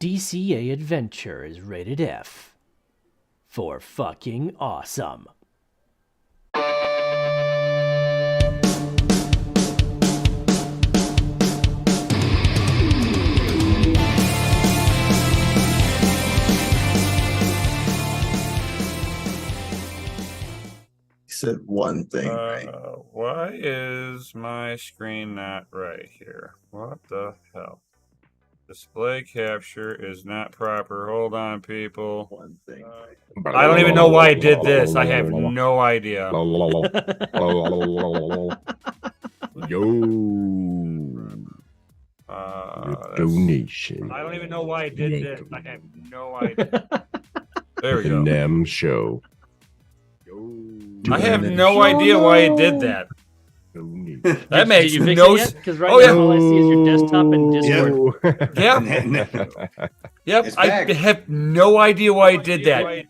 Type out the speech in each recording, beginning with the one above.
DCA adventure is rated F for fucking awesome. Said one thing right. Why is my screen not right here? What the hell? Display capture is not proper. Hold on, people. One thing right. I don't even know why I did this. I have no idea. Yo. Donation. I don't even know why I did this. I have no idea. There we The go. NAM show. I have no idea why I did that. That makes Did you fix no it sense. yet? Because right Oh, yeah. now all I see is your desktop and Discord. Yeah. Yep. It's I back. have no idea why I did that.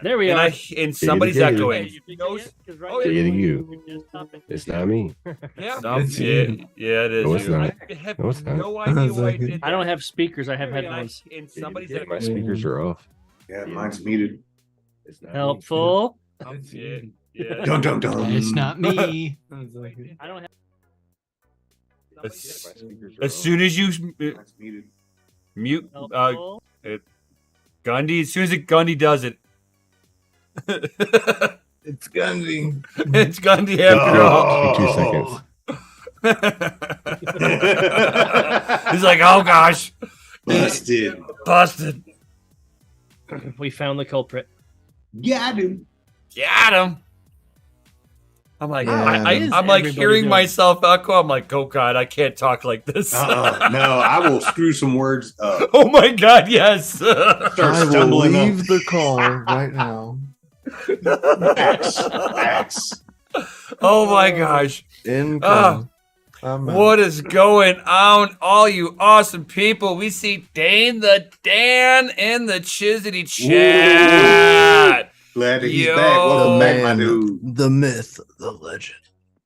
There we And are. and somebody's echoing. Oh, Say to you. It's not me. Yeah. It's yeah, you. yeah, it is. No, it's you. not. I have No, it's not. no idea why I did that. I don't have speakers. I have headphones. And somebody's Yeah, my echoing. speakers are off. Yeah, mine's muted. It's not Helpful. Yeah. Yeah. Dun dun dun. It's not me. I don't have. As soon as you Mine's muted. mute Helpful. Gundy, as soon as Gundy does it, It's Gundy. it's Gundy after all. 2 seconds. He's like, oh gosh, Busted. busted. We found the culprit. Got him. Got him. I'm like, Yeah. I'm like Everybody hearing doing? myself echo. I'm like, oh god, I can't talk like this. No, I will screw some words up. Oh my god, yes. Start I will stumbling leave up. the call right now. Facts. Oh my gosh. Income. I'm out. What is going on, all you awesome people? We see Dan in the Chisley chat. Glad that he's Yo. back. Welcome The back, my man, dude. the myth, the legend.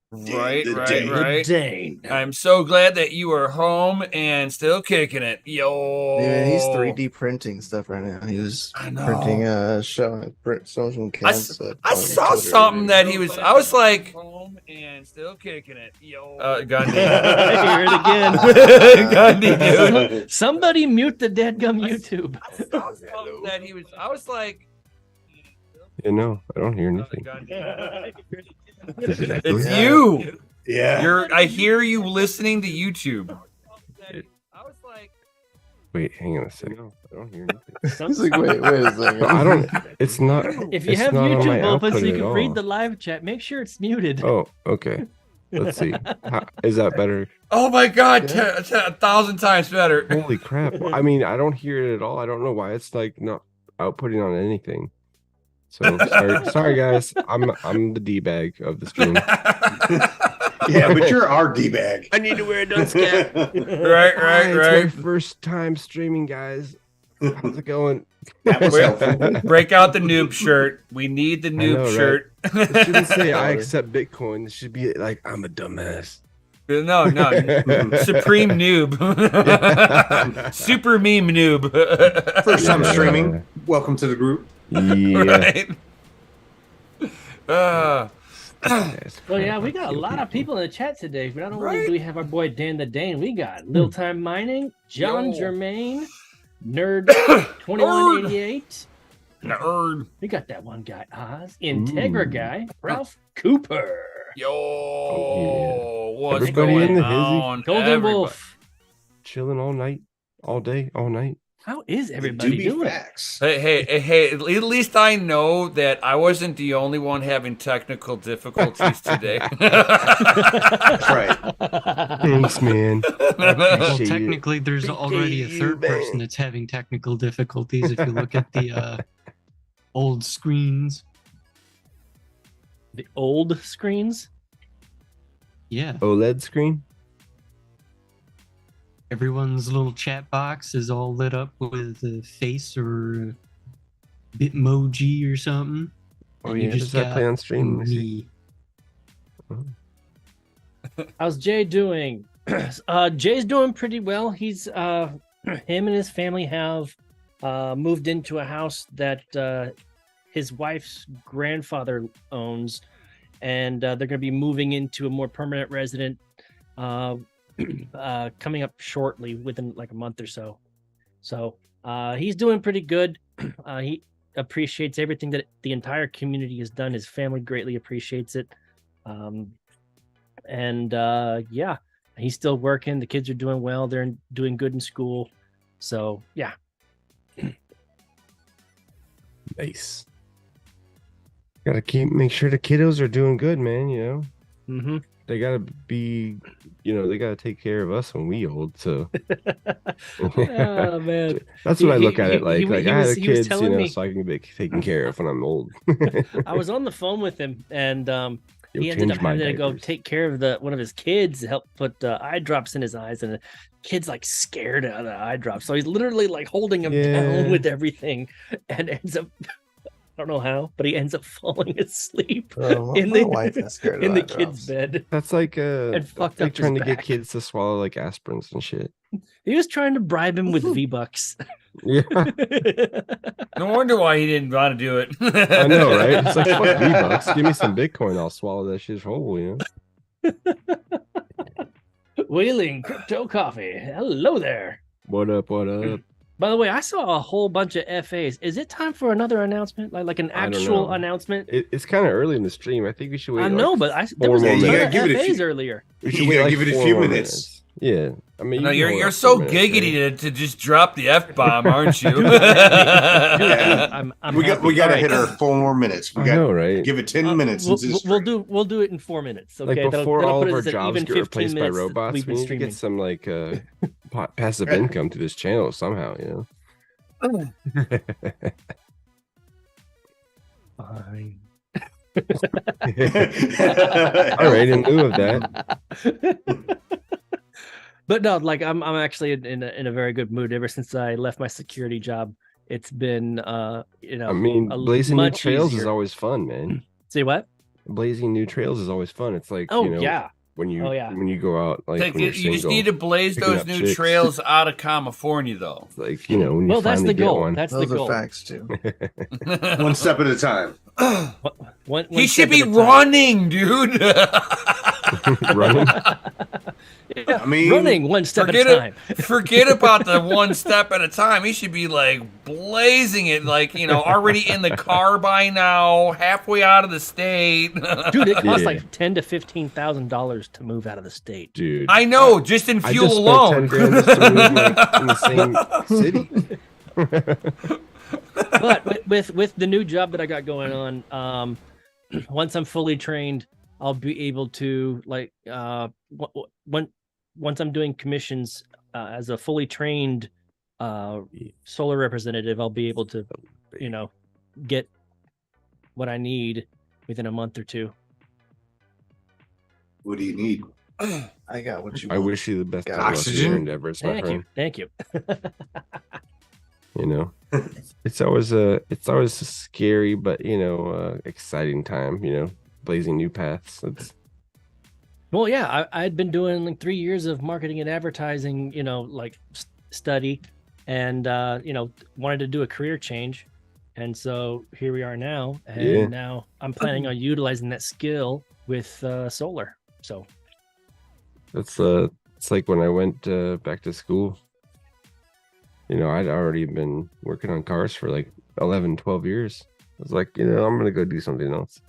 Right, The right, Dane. right. Dane. I'm so glad that you are home and still kicking it. Yo. Yeah, he's 3D printing stuff right now. He was I know. printing showing some cats. I saw something that he was. I was like, home and still kicking it. Yo. Gundy. I hear it again. Gundy, dude. Somebody mute the deadgum YouTube. I saw something that he was. I was like, Yeah, no, I don't hear anything. It's Yeah. you. Yeah. I hear you listening to YouTube. I was like, Wait, hang on a second. No, I don't hear anything. He's like, wait a second. No, I don't. It's not. If you it's have not on my YouTube open so output you at can all. read the live chat, make sure it's muted. Oh, okay. Let's see. Is that better? oh my god, Yeah. 1,000 times better. Holy crap! I mean, I don't hear it at all. I don't know why it's like not outputting on anything. So sorry guys. I'm the D bag of the stream. Yeah, but you're our D bag. I need to wear a dunce cap. Right. It's my first time streaming, guys. How's it going? That was helpful. Break out the noob shirt. We need the I noob know, right? shirt. It shouldn't say I accept Bitcoin. It should be like I'm a dumbass. No, supreme noob. Super meme noob. First time streaming. Welcome to the group. Yeah. Right. Well, yeah, we got a lot of people in the chat today. Not only Right? do we have our boy Dan the Dane, we got Little Time Mining, John Yo. Germain, Nerd 2188. Nerd. We got that one guy, Oz, Integra guy, Ralph Cooper, Yo, what's Everybody going in the on? Golden Everybody- Wolf. Chilling all night, all day, all night. How is Do everybody be doing? facts. Hey, at least I know that I wasn't the only one having technical difficulties today. That's right. Thanks, man. Well, Appreciate it. technically, there's already a Appreciate third you, person man. that's having technical difficulties. If you look at the old screens, The old screens. yeah, OLED screen. everyone's little chat box is all lit up with a face or a Bitmoji or something. Oh And you yeah, does that got play on stream? Let me see. me. How's Jay doing? Jay's doing pretty well. He's him and his family have moved into a house that his wife's grandfather owns, and they're going to be moving into a more permanent resident coming up shortly, within like a month or so. So he's doing pretty good. He appreciates everything that the entire community has done. His family greatly appreciates it. Yeah, he's still working. The kids are doing well. They're doing good in school. So yeah. Nice. Gotta make sure the kiddos are doing good, man. You know, Mm-hmm. they gotta be, they gotta take care of us when we old. So Oh man, that's what I look at it he like. was- Like he I was- have he was kids, telling me- so I can be taken care of when I'm old. I was on the phone with him, and You'll he ended up change my having to go diapers. take care of one of his kids, help put eye drops in his eyes, and the kid's like scared of the eye drops, so he's literally like holding him down Yeah. with everything, and ends up, I don't know how, but he ends up falling asleep in my the wife is scared of in the eye kid's drops. bed. That's like And fucked like up his trying to get back. kids to swallow like aspirins and shit. He was trying to bribe him with V-Bucks. Yeah, No wonder why he didn't want to do it. I know, right? It's like fuck V-Bucks. Give me some Bitcoin, I'll swallow that shit whole. Wheeling Crypto Coffee. Hello there. What up? What up? By the way, I saw a whole bunch of FAs. Is it time for another announcement? Like an I don't actual know. announcement? It's kind of early in the stream. I think we should wait. I know, but there four was more a ton minutes. of You gotta give it a FAs few- earlier. We should You wait gotta like give it a 4 few more minutes. Yeah, I mean, No, you can hold you're out so 4 minutes, giggity right? to just drop the F-bomb, aren't you? Yeah. I'm We happy. gotta All hit right. our 4 more minutes. We I got know, right? give it 10 minutes. We'll, since it's we'll stream. do it in 4 minutes. Okay, Like before all put of our us at jobs even get 15 replaced by minutes that robots, we've we been need to streaming. get some like passive income to this channel somehow. Fine. All right, in lieu of that, But no, like I'm actually in a very good mood ever since I left my security job. It's been I mean, blazing new much trails is easier. always fun, man. Say what? Blazing new trails is always fun. It's like Oh yeah, when you go out like when you're you just single, need to blaze picking those up new chicks. trails out of California, though. It's like when you Well, that's finally the get goal. one. That's Those the are goal. facts too. One step at a time. One He step should be at a time. running, dude. Running. Yeah, I mean, running one step at a Forget time. it. Forget about the one step at a time. He should be like blazing it, like already in the car by now, halfway out of the state. Dude, it costs Yeah. like $10,000 to $15,000 to move out of the state. Dude, I know, just in I fuel just alone. spent 10 grand just to move like, in the same city. But with the new job that I got going on, once I'm fully trained, I'll be able to once I'm doing commissions as a fully trained solar representative, I'll be able to get what I need within a month or two. What do you need? I got what you I want. wish you the best Got of luck in oxygen? your endeavors, my friend. Thank you. It's always a scary but exciting time. Blazing new paths. Well, yeah, I'd been doing like 3 years of marketing and advertising, study, and wanted to do a career change, and so here we are now, and Yeah. now I'm planning on utilizing that skill with solar. So It's like when I went back to school. I'd already been working on cars for like 11, 12 years. I was like, I'm gonna go do something else.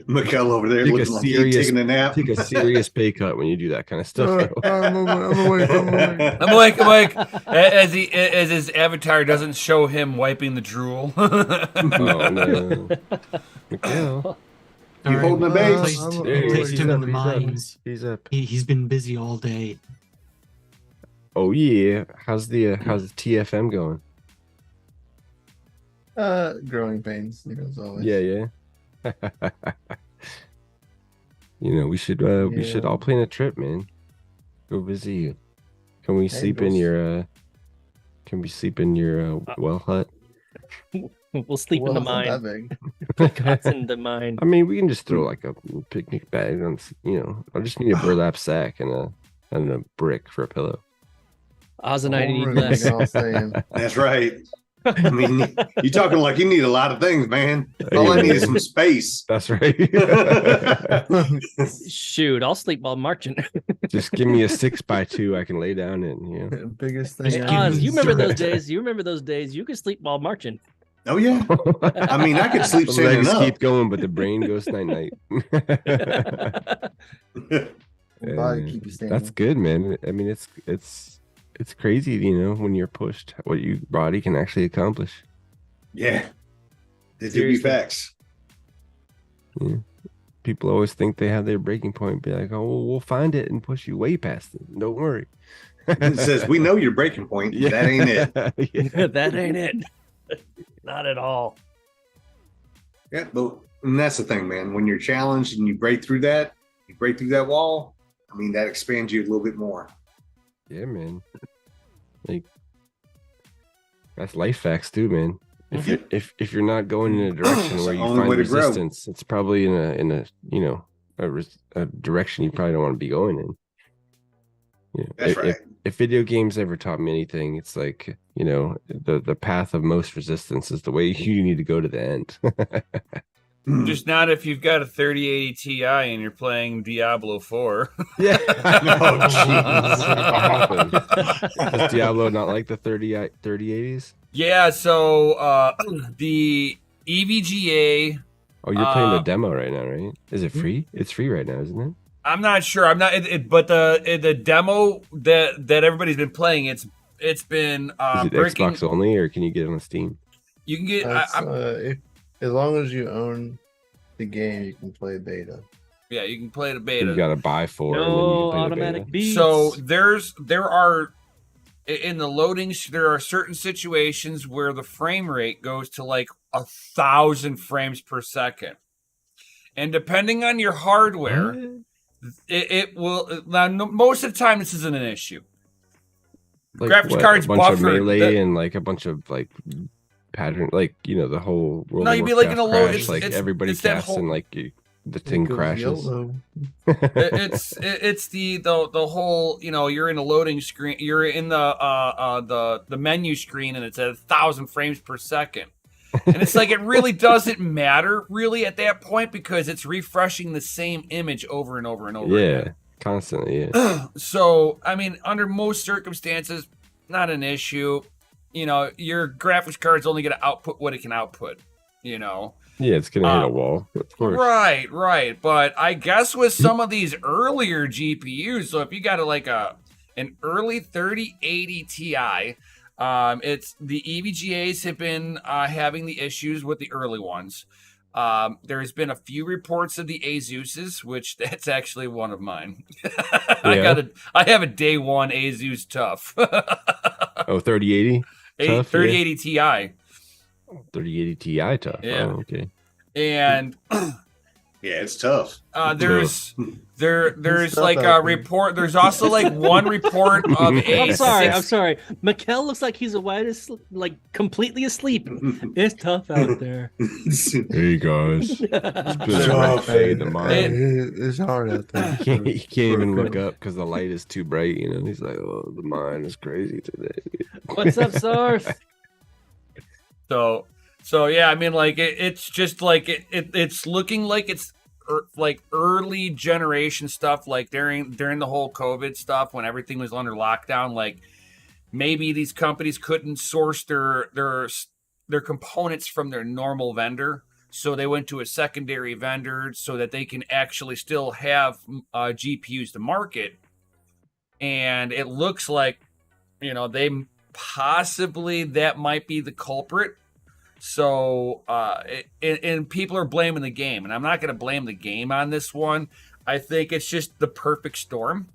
Mikel over there Take a looking like he's serious- taking a nap. Take a serious pay cut when you do that kind of stuff. I'm awake. I'm like, as his avatar doesn't show him wiping the drool. Oh no, Miguel. You holding the base? Placed, There he is. placed He's him up, in the he's up. mines. He's up. He's been busy all day. Oh yeah. How's the TFM going? Growing pains, as always. Yeah. We should all plan a trip, man. Go visit you. Can we sleep in your well hut? we'll sleep in the Well, it's not mine. that big. Cots in the mine. I mean, we can just throw like a picnic bag on. I just need a burlap sack and a brick for a pillow. Oz and I need Homeroom, less. y'all saying. That's right. I mean, you're talking like you need a lot of things, man. All I need is some space. That's right. Shoot, I'll sleep while marching. Just give me a 6x2 I can lay down in. You know. Biggest thing. Hey, I Oz, need you is remember those storage. days? You remember those days? You could sleep while marching. Oh yeah. I mean, I could sleep The standing legs up. keep going, but the brain goes night night. Body keep you standing. That's good, man. I mean, it's crazy, you know, when you're pushed, what your body can actually accomplish. Yeah. They do be Seriously. facts. People always think they have their breaking point, be like, "Oh, well, we'll find it and push you way past it. Don't worry." It says, we know your breaking point. Yeah. That ain't it. Yeah. That ain't it. Not at all. Yeah, but and that's the thing, man. When you're challenged and you break through that wall, I mean, that expands you a little bit more. Yeah, man. Like that's life facts too, man. If you're not going in a direction It's where the you only find way to grow. resistance, it's probably in a you know a direction you probably don't want to be going in. Yeah. That's right. If video games ever taught me anything, it's like, you know, the path of most resistance is the way you need to go to the end. Just not if you've got a 3080 Ti and you're playing Diablo 4. Yeah. Oh, jeez. Does Diablo not like the 3080s? Yeah, so the EVGA. Oh, you're playing the demo right now, right? Is it free? It's free right now, isn't it? I'm not sure. I'm not. But the demo that everybody's been playing, it's been Is it breaking. Xbox only, or can you get it on Steam? You can get. As long as you own the game, you can play beta. Yeah, you can play the You beta. got to buy 4. No and then you can play automatic the beta. beats. So there are in the loadings, there are certain situations where the frame rate goes to like 1,000 frames per second, and depending on your hardware, it will. Now, most of the time, this isn't an issue. Like graphics what, cards a bunch buffer, of melee the- and like a bunch of like pattern, like, you know, the whole World No, of you'd be like in Warcraft a low- crash, it's- like it's- everybody it's that casts whole- and like the thing It goes crashes. yellow. It's the whole, you know, you're in a loading screen, you're in the menu screen, and it's at 1,000 frames per second, and it's like it really doesn't matter really at that point because it's refreshing the same image over and over and over Yeah, again. constantly. Yeah. So I mean, under most circumstances, not an issue. You know, your graphics card's only going to output what it can output. You know. Yeah, it's gonna hit a wall, of course. Right. But I guess with some of these earlier GPUs, so if you got an early 3080 Ti, it's the EVGAs have been having the issues with the early ones. There's been a few reports of the Azuses, which that's actually one of mine. I have a day one Asus tough. Oh, 3080? Tough, 3080 Ti. 3080 Ti tough. Yeah. Oh, okay. And Yeah, it's tough. there's stuff like out a there. report. There's also like one report of a I'm sorry. Mikkel looks like he's like completely asleep. It's tough out there. Hey guys. Tough. The mind. It's hard out there. He can't even look up because the light is too bright. You know, he's like, "Oh, the mind is crazy today." What's up, Sarf? So yeah, I mean, like it's just like it's looking like it's like early generation stuff, like during the whole COVID stuff when everything was under lockdown. Like maybe these companies couldn't source their components from their normal vendor, so they went to a secondary vendor so that they can actually still have GPUs to market. And it looks like, you know, they possibly that might be the culprit. So, and people are blaming the game, and I'm not going to blame the game on this one. I think it's just the perfect storm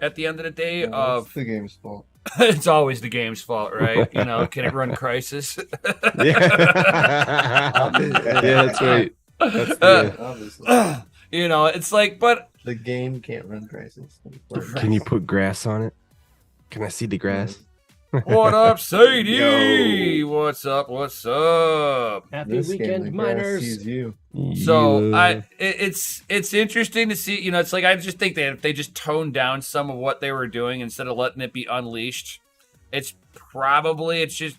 at the end of the day It's the game's fault. it's always the game's fault, right? You know, can it run Crisis? Yeah, that's right. That's Obviously, You know, it's like, but the game can't run Crisis. Can you put grass on it? Can I see the grass? what up, Sadie? Yo. What's up? What's up? Happy This game, weekend, the grass miners. sees you. So Yeah. it's interesting to see. You know, it's like I just think that if they just toned down some of what they were doing instead of letting it be unleashed, it's just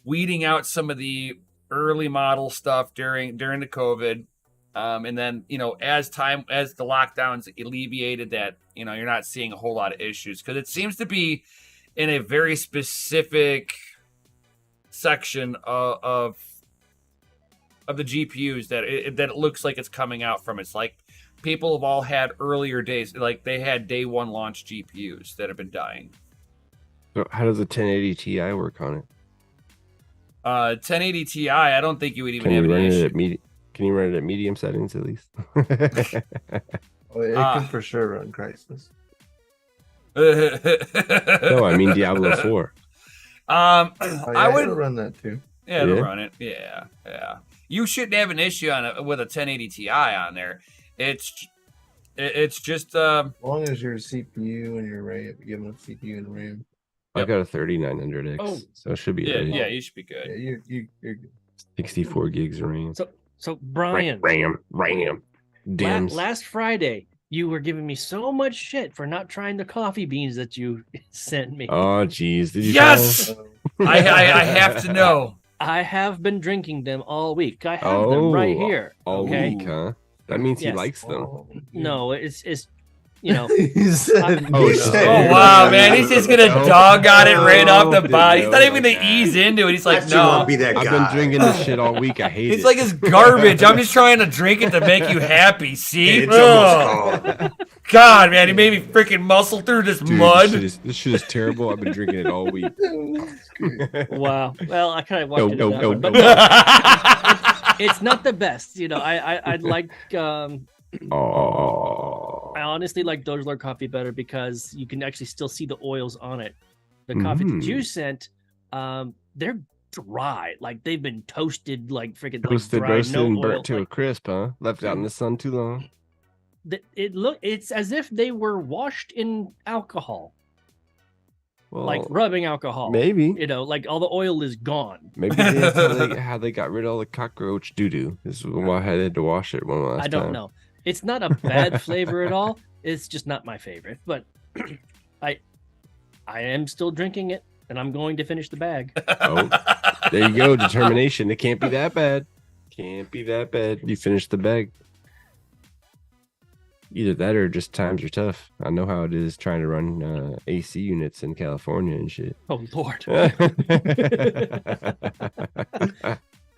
weeding out some of the early model stuff during the COVID. And then, as the lockdowns alleviated that, you're not seeing a whole lot of issues because it seems to be in a very specific section of the GPUs that it looks like it's coming out from. It's like people have all had earlier days, like they had day one launch GPUs that have been dying. So how does a 1080 Ti work on it? 1080 Ti, I don't think you would even Can have you run an it issue. at Can you run it at medium settings at least? It can for sure run Crisis. No, I mean Diablo 4. I would it'll run that too. Yeah, it'll Yeah? run it. Yeah. You shouldn't have an issue with a 1080 Ti on there. It's just As long as your CPU and your RAM, you give enough CPU and RAM. I got a 3900X, Oh. so it should be yeah, you should be good. Yeah, you're good. 64 gigs of RAM. So Brian, RAM. Dims. last Friday, you were giving me so much shit for not trying the coffee beans that you sent me. Oh, jeez. Did you Yes! try 'em? I have to know. I have been drinking them all week. I have them right here. All Okay. week, huh? That means he Yes. likes them. No, it's He said, Oh, he shit. said- Oh wow, man! He's just gonna dog on it right off the No, bat. He's not no, even gonna no. ease into it. He's like, That shit won't no. be that I've guy. been drinking this shit all week. I hate it. It's like it's garbage. I'm just trying to drink it to make you happy. See? It's Ugh. almost gone. God, man, he made me freaking muscle through this Dude, mud. This shit is terrible. I've been drinking it all week. Wow. Well, I kind of watched it. Go, that go, one, go, but go. it's not the best. I'd like. Oh. I honestly like DogeLord coffee better because you can actually still see the oils on it. The coffee that you sent, they're dry. Like they've been toasted, like freaking Toasted, like dry, roasted, no and oil. burnt to a Like, crisp, huh? Left out in the sun too long. it's as if they were washed in alcohol, Well, like rubbing alcohol. maybe. Like all the oil is gone. Maybe that's how they got rid of all the cockroach doo-doo. This is why I had to wash it one last I don't time. know. It's not a bad flavor at all. It's just not my favorite. But I am still drinking it, and I'm going to finish the bag. Oh, there you go. Determination. It can't be that bad. Can't be that bad. You finished the bag. Either that or just times are tough. I know how it is trying to run AC units in California and shit. Oh Lord!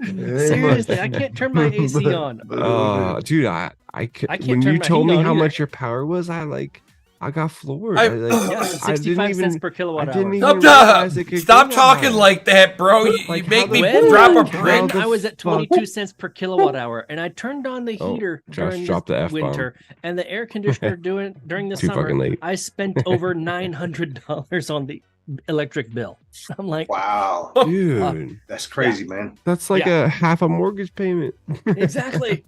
Very Seriously, much. I can't turn my AC on. Dude, I could, I can't when turn you my told heat me on how either. much your power was, I got floored. I- Yeah, I 65 didn't cents even, per kilowatt I didn't hour. even Stop, realize it could Stop go that talking high. like that, bro. You Like, make how me the- drop a How brick. the I was at fuck? 22 cents per kilowatt hour, and I turned on the Oh, heater Josh during dropped the this F-bomb. winter, and the air conditioner during the Too summer. fucking late. I spent over $900 on the electric bill. I'm like, Wow, Dude, that's crazy, man. that's like a half a mortgage payment. exactly.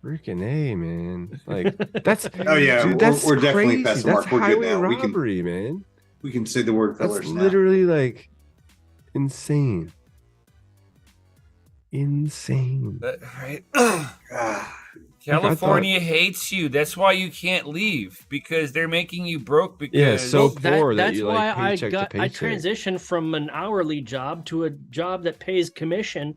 Freaking A, man. Like that's Oh yeah, dude, that's we're definitely crazy. past the That's mark. We're good highway now. robbery, man. We can say the word That's pillars now. literally like insane. Insane. Right? Ah, California hates you. That's why you can't leave because they're making you broke. Because Yeah, so poor that That's you why like paycheck to I paycheck. transitioned from an hourly job to a job that pays commission.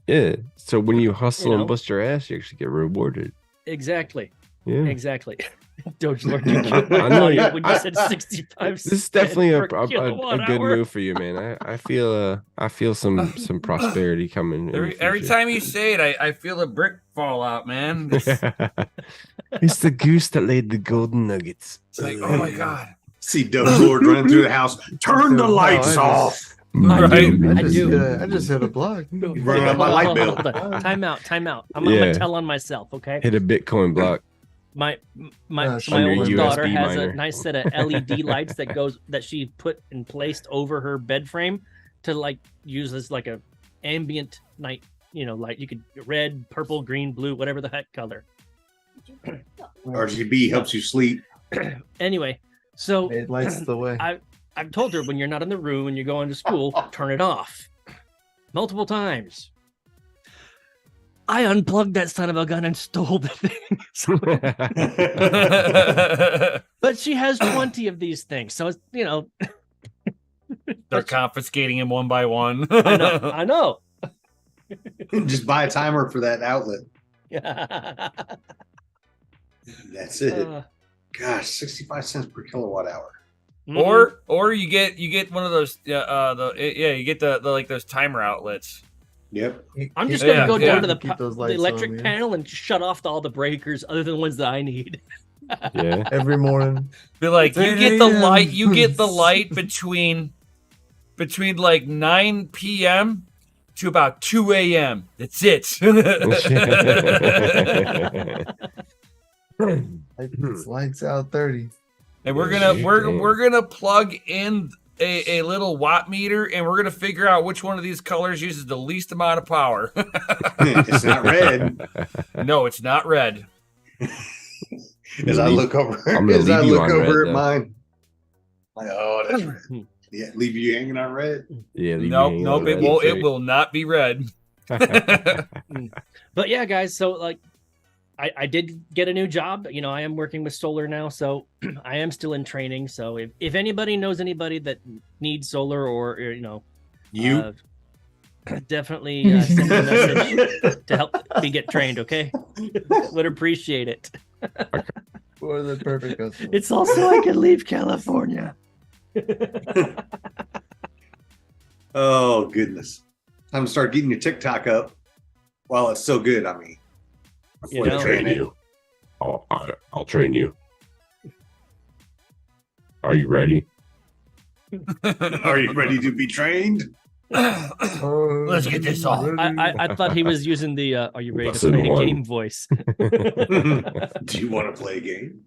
Yeah. So when you hustle know? and bust your ass, you actually get rewarded. Exactly. Yeah. Exactly. DogeLord, you killed I know me you- when you said 65 This is definitely a per kilowatt good hour. move for you, man. I feel some prosperity coming. in the every future. time you say it, I feel a brick fall out, man. It's It's the goose that laid the golden nuggets. like, oh my god. see DogeLord running through the house. Turn the lights No, I off. Right. I just, do. I just hit a block. Running up my light bill. Hold on. Time out. I'm Yeah. gonna tell on myself, okay? Hit a Bitcoin block. My On your oldest USB daughter has miner. a nice set of LED lights that she put and placed over her bed frame to like use as like a ambient night, light. You could red, purple, green, blue, whatever the heck color. RGB helps you sleep. Anyway, so It lights the way. I've told her when you're not in the room and you're going to school, turn it off. Multiple times. I unplugged that son of a gun and stole the thing. But she has 20 of these things, so it's They're confiscating him one by one. I know. Just buy a timer for that outlet. Yeah. That's it. Gosh, 65 cents per kilowatt hour. Or you get one of those you get the like those timer outlets. Yep. I'm just gonna go down to Keep those the lights electric on, man. panel and shut off all the breakers other than the ones that I need. Yeah. Every morning. Be like, you 10 get the a.m. light. You get the light between like 9 p.m. to about 2 a.m. That's it. It's lights out 30. And we're gonna plug in a little watt meter, and we're gonna figure out which one of these colors uses the least amount of power. It's not red. No, it's not red. As I look over, I'm gonna as I leave you look on over red, at though. mine, like, oh, that's red. Yeah, leave you hanging on red. Yeah. Nope. It will not be red. But yeah, guys, so like I did get a new job. I am working with solar now, so I am still in training. So if anybody knows anybody that needs solar or definitely send me a message to help me get trained, okay? Would appreciate it. For the perfect customer. It's also I can leave California. Oh goodness! Time to start getting your TikTok up while it's so good. I mean, before the training. I'll train you. Are you ready? Are you ready to be trained? Let's get this on. I thought he was using the "Are you ready Lesson to play a one. game?" voice. Do you want to play a game?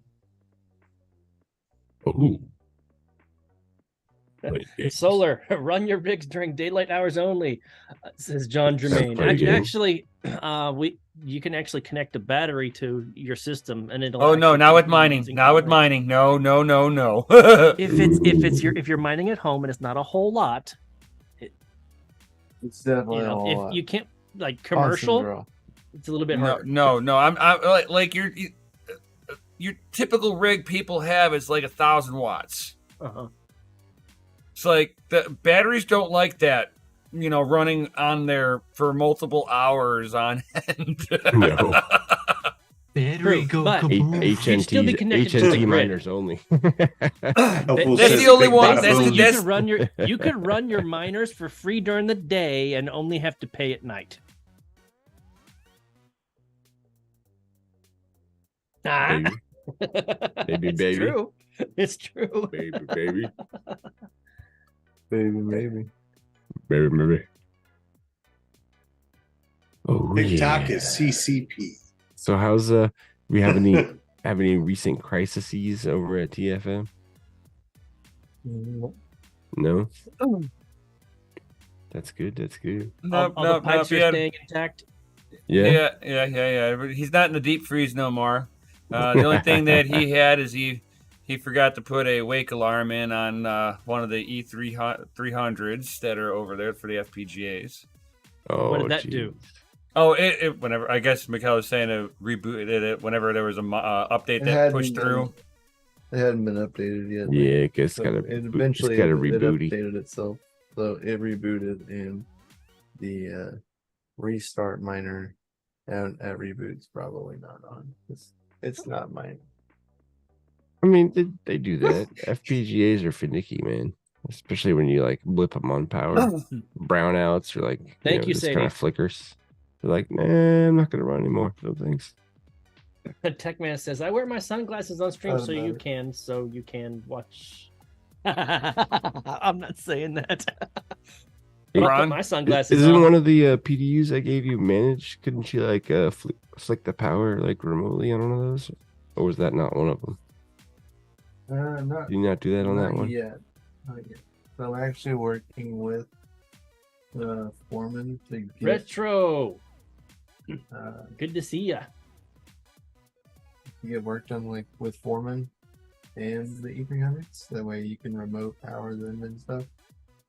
Ooh. Solar, run your rigs during daylight hours only, says John Germain. Play a game. Actually, you can actually connect a battery to your system, and it'll. Oh no! actually Now with keep you mining. using Now with power. mining. No. If you're mining at home and it's not a whole lot, It's definitely a whole if lot. you can't like Constant commercial, draw. it's a little bit No. harder. I'm like your typical rig people have is like 1,000 watts. Uh-huh. It's like the batteries don't like that, running on there for multiple hours on end. No. Battery go but- kaboom. You'd still be connected to the HNT grid. miners only. Hopeful That's says the only big one- bada that's the- boom. that's- You could run your miners for free during the day and only have to pay at night. Ah. Maybe, It's baby. true. It's true. Baby. Maybe. Maybe. Oh, TikTok yeah. is CCP. So how's we have any recent crises over at TFM? No. That's good. All the pipes are staying intact. Yeah. Yeah. He's not in the deep freeze no more. The only thing that he had is he forgot to put a wake alarm in on one of the E300s that are over there for the FPGAs. Oh, What did that geez. do? Oh, it whenever I guess Mikhail was saying it rebooted it whenever there was a update It that hadn't pushed through. It hadn't been updated yet. Yeah, I guess So gotta it eventually gotta it rebooty. updated itself. So it rebooted, and the restart miner at reboot's probably not on. It's not mine. I mean, they do that. FPGAs are finicky, man. Especially when you like blip them on power. Brownouts or like Thank you, just Sadie. kind of flickers. They're like, nah, I'm not gonna run anymore. No thanks. Techman says, I wear my sunglasses on stream Doesn't matter. so you can watch. I'm not saying that. But I'll put Ron? my sunglasses Isn't on. one of the PDUs I gave you managed? Couldn't you like flick the power like remotely on one of those? Or was that not one of them? Not Did you not do that on that Not one? yet. Not yet. So I'm actually working with the foreman to get Retro. uh, Good to see ya. to get work done like with foreman and the E300s. That way you can remote power them and stuff.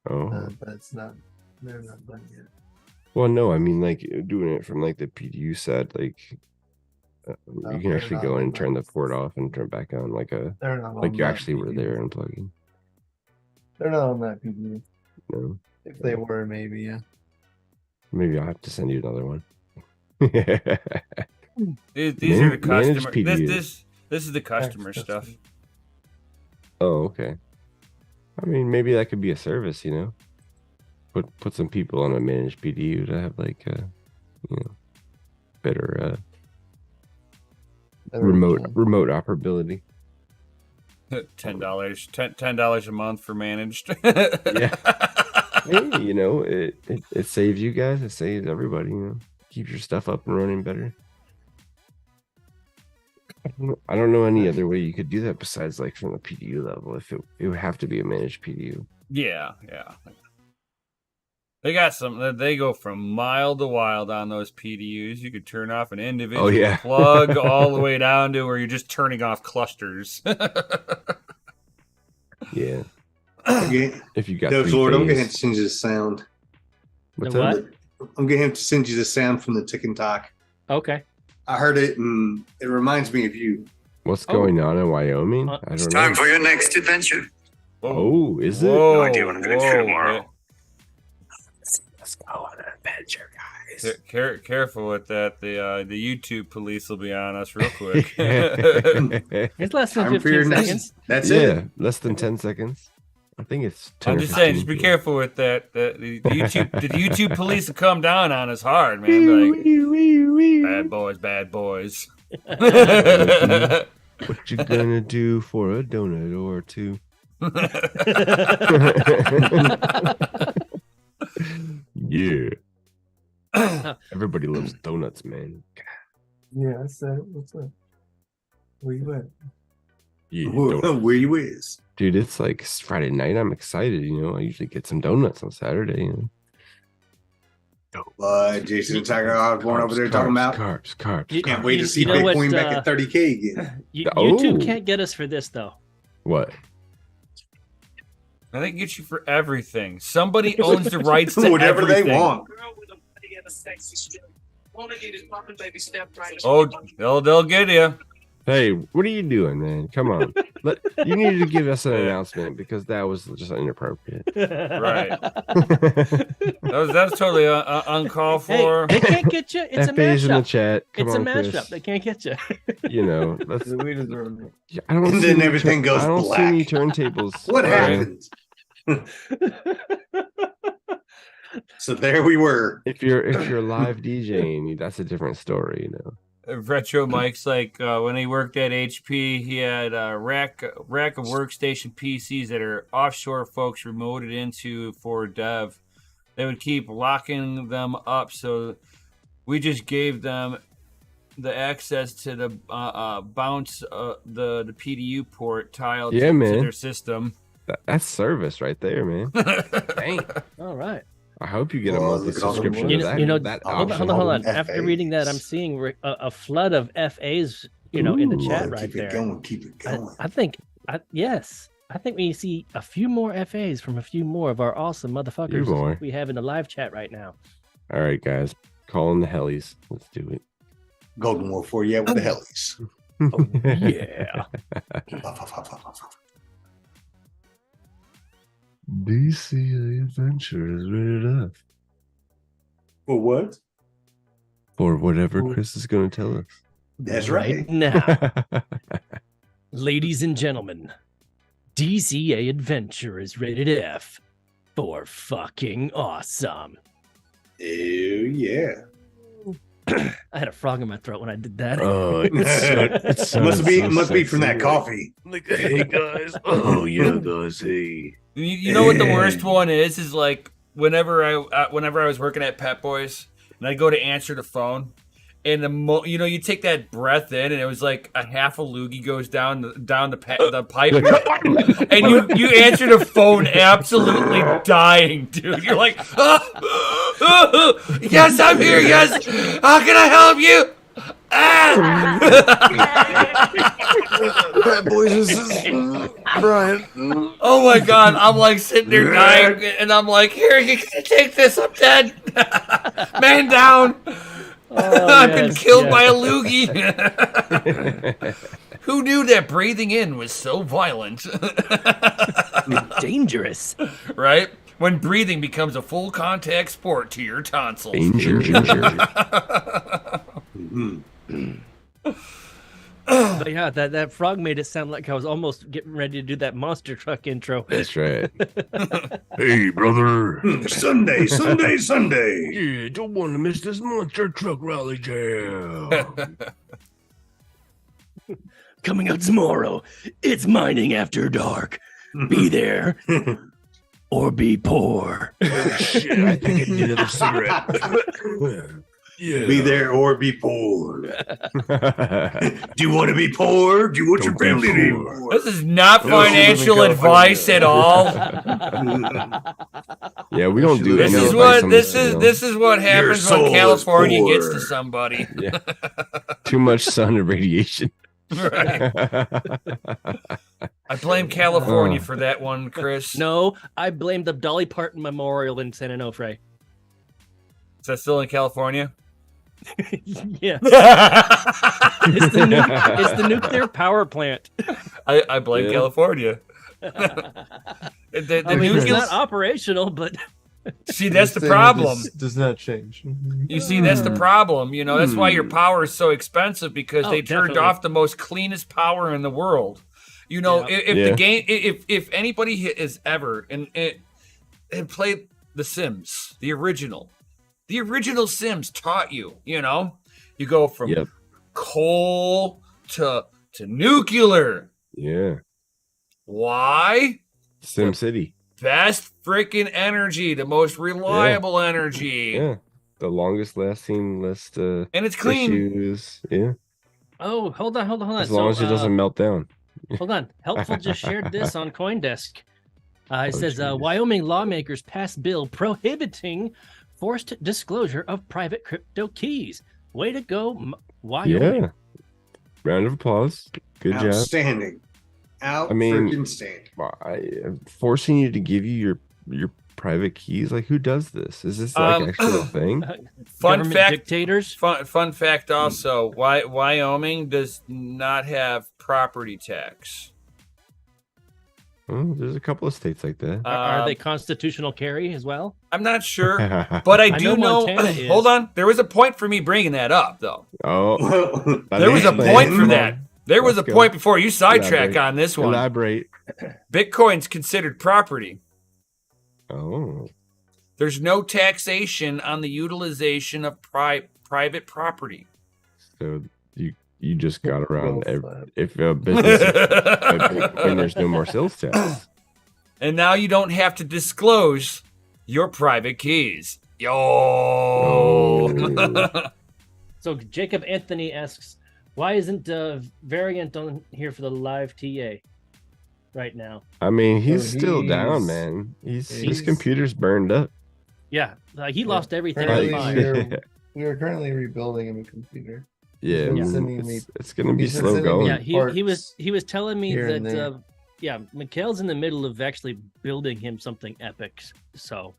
Oh, But it's not. They're not done yet. Well, no, I mean like doing it from like the PDU side, like you can actually go in and turn the port off and turn it back on, like They're not like on you that actually were PDU. there unplugging. They're not on that PDU. No, If they were, maybe, yeah. maybe I'll have to send you another one. These are the Managed customer. PDU. This is the customer That's stuff. Oh, okay. I mean, maybe that could be a service, you know. Put some people on a managed PDU to have like you know, better remote operability. $10 a month for managed. Yeah. Hey, you know, it saves you guys, it saves everybody, you know. Keeps your stuff up and running better. I don't know any other way you could do that besides like from the PDU level. If it would have to be a managed PDU. Yeah. They got some. They go from mild to wild on those PDUs. You could turn off an individual yeah. plug all the way down to where you're just turning off clusters. Yeah. Yeah. If you got DogeLord, I'm gonna have phase. to send you the sound. What's The that? what? I'm gonna have to send you the sound from the tick and talk. Okay. I heard it and it reminds me of you. What's going on in Wyoming? Uh, I don't know. for your next adventure. Oh, is it? Whoa, No idea what I'm gonna do tomorrow. yeah. Let's go on an adventure, guys. Careful with that. The YouTube police will be on us real quick. It's less than Time for your 15 next. seconds. That's Yeah, it. less than 10 seconds. I think it's 10 I'm or just saying, 15 just be people. careful with that. The YouTube police will come down on us hard, man. Be like, bad boys. What you gonna do for a donut or two? Yeah. Everybody loves donuts, man. Yeah, I said it. What's up? Where you at? Yeah, donuts. Where you is? Dude, it's like Friday night. I'm excited. You know, I usually get some donuts on Saturday. You know, Jason and Tiger Osborne over there talking about. carbs. You- Can't wait to see know what, Bitcoin back at 30K again. YouTube Oh. can't get us for this though. What? I think get you for everything. Somebody owns the rights to Whatever they everything. want. Oh, they'll get you. Hey, what are you doing, man? Come on. You needed to give us an announcement because that was just inappropriate. Right. That was totally uncalled Hey, for. they can't get you. It's a FA's in the mashup. chat. Come It's a on, mashup. Chris. They can't get you. You know, let's. We deserve it. I don't And see then any everything goes I don't see any black. turntables. What man. happened? So there we were. If you're live DJing, that's a different story, you know. Retro Mike's like when he worked at HP, he had a rack of workstation PCs that are offshore folks remoted into for dev. They would keep locking them up, so we just gave them the access to the bounce the PDU port tiled Yeah, to man. their system. That's service right there, man. Dang. All right. I hope you get a Well, monthly look at all the subscription work. to that. You know, that hold option. on. FAs. After reading that, I'm seeing a flood of FAs, in the Ooh. chat Keep right it there. going. Keep it going. I think we see a few more FAs from a few more of our awesome motherfuckers more. we have in the live chat right now. All right, guys. Call in the hellies. Let's do it. Golden Wolf, where you at with the hellies? Yeah. DCA Adventure is rated F. For what? For whatever Chris is going to tell us. That's right. Now, ladies and gentlemen, DCA Adventure is rated F for fucking awesome. Oh yeah. I had a frog in my throat when I did that. Oh, Must be from that coffee. Like, hey guys. Oh yeah, guys. Hey. You know what the worst one is like whenever I was working at Pet Boys and I go to answer the phone and you take that breath in and it was like a half a loogie goes down the pipe and you answer the phone absolutely dying, dude. You're like, yes, I'm here. Yes, how can I help you? Ah! That boys is Brian. Oh my god, I'm like sitting there dying, and I'm like, here, you gotta take this, I'm dead. Man down. I've been killed by a loogie. Who knew that breathing in was so violent? Dangerous. Right? When breathing becomes a full contact sport to your tonsils. But yeah, that frog made it sound like I was almost getting ready to do that monster truck intro. That's right. Hey, brother. Sunday. Yeah, don't want to miss this monster truck rally jam. Coming out tomorrow, it's Mining After Dark. Be there or be poor. Shit, I think I need another cigarette. Yeah. Be there or be poor. Do you want to be poor? Do you want your family to be poor? This is not financial advice at all. Yeah, we don't do This any is advice what on this channel. is what happens soul when is California gets poor. to somebody. Yeah. Too much sun and radiation. Right. I blame California for that one, Chris. No, I blame the Dolly Parton Memorial in San Onofre. Is that still in California? Yeah. It's the nuclear power plant. I blame Yeah. California. I mean, it's not operational, but See, that's the Saying problem. this does not change. You see, that's the problem. You know, that's why your power is so expensive because Oh, they turned definitely. off the most cleanest power in the world. You know, Yeah. if Yeah. the game, if anybody is ever and played The Sims, the original Sims taught you. You know, you go from Yep. coal to nuclear. Yeah. Why? Sim City. Best freaking energy, the most reliable energy, Yeah. The longest lasting list and it's clean. issues. Yeah. oh, hold on. As long as it doesn't melt down. Hold on. Helpful just shared this on CoinDesk. It says geez. Wyoming lawmakers passed bill prohibiting forced disclosure of private crypto keys. Way to go, Wyoming. Yeah. Round of applause. Good job. Outstanding. mean- Standing. Forcing you to give you your private keys. Like, who does this? Is this like actual thing? Fun Government fact. dictators. Fun fact also, Wyoming does not have property tax. Oh, there's a couple of states like that. Are they constitutional carry as well? I'm not sure, but I do know. Montana is. Hold on, there was a point for me bringing that up, though. Oh, There was a explain. point for Come that. on. There was a Let's go. point before you sidetrack Elaborate. on this one. Elaborate. Bitcoin's considered property. Oh, There's no taxation on the utilization of private property. so you just got around Well, every, if a business when there's no more sales tax. And now you don't have to disclose your private keys. Yo. Oh. So Jacob Anthony asks, why isn't Variant on here for the live TA right now? I mean, he's So still down, he's- man. His he's- computer's burned up. Yeah, he lost everything. Currently, on Like- we are currently rebuilding him a computer. Yeah, He's I sending mean, me- it's gonna be he's slow sending me- going. Yeah, he was parts telling me here and that there. yeah, Mikhail's in the middle of actually building him something epic. So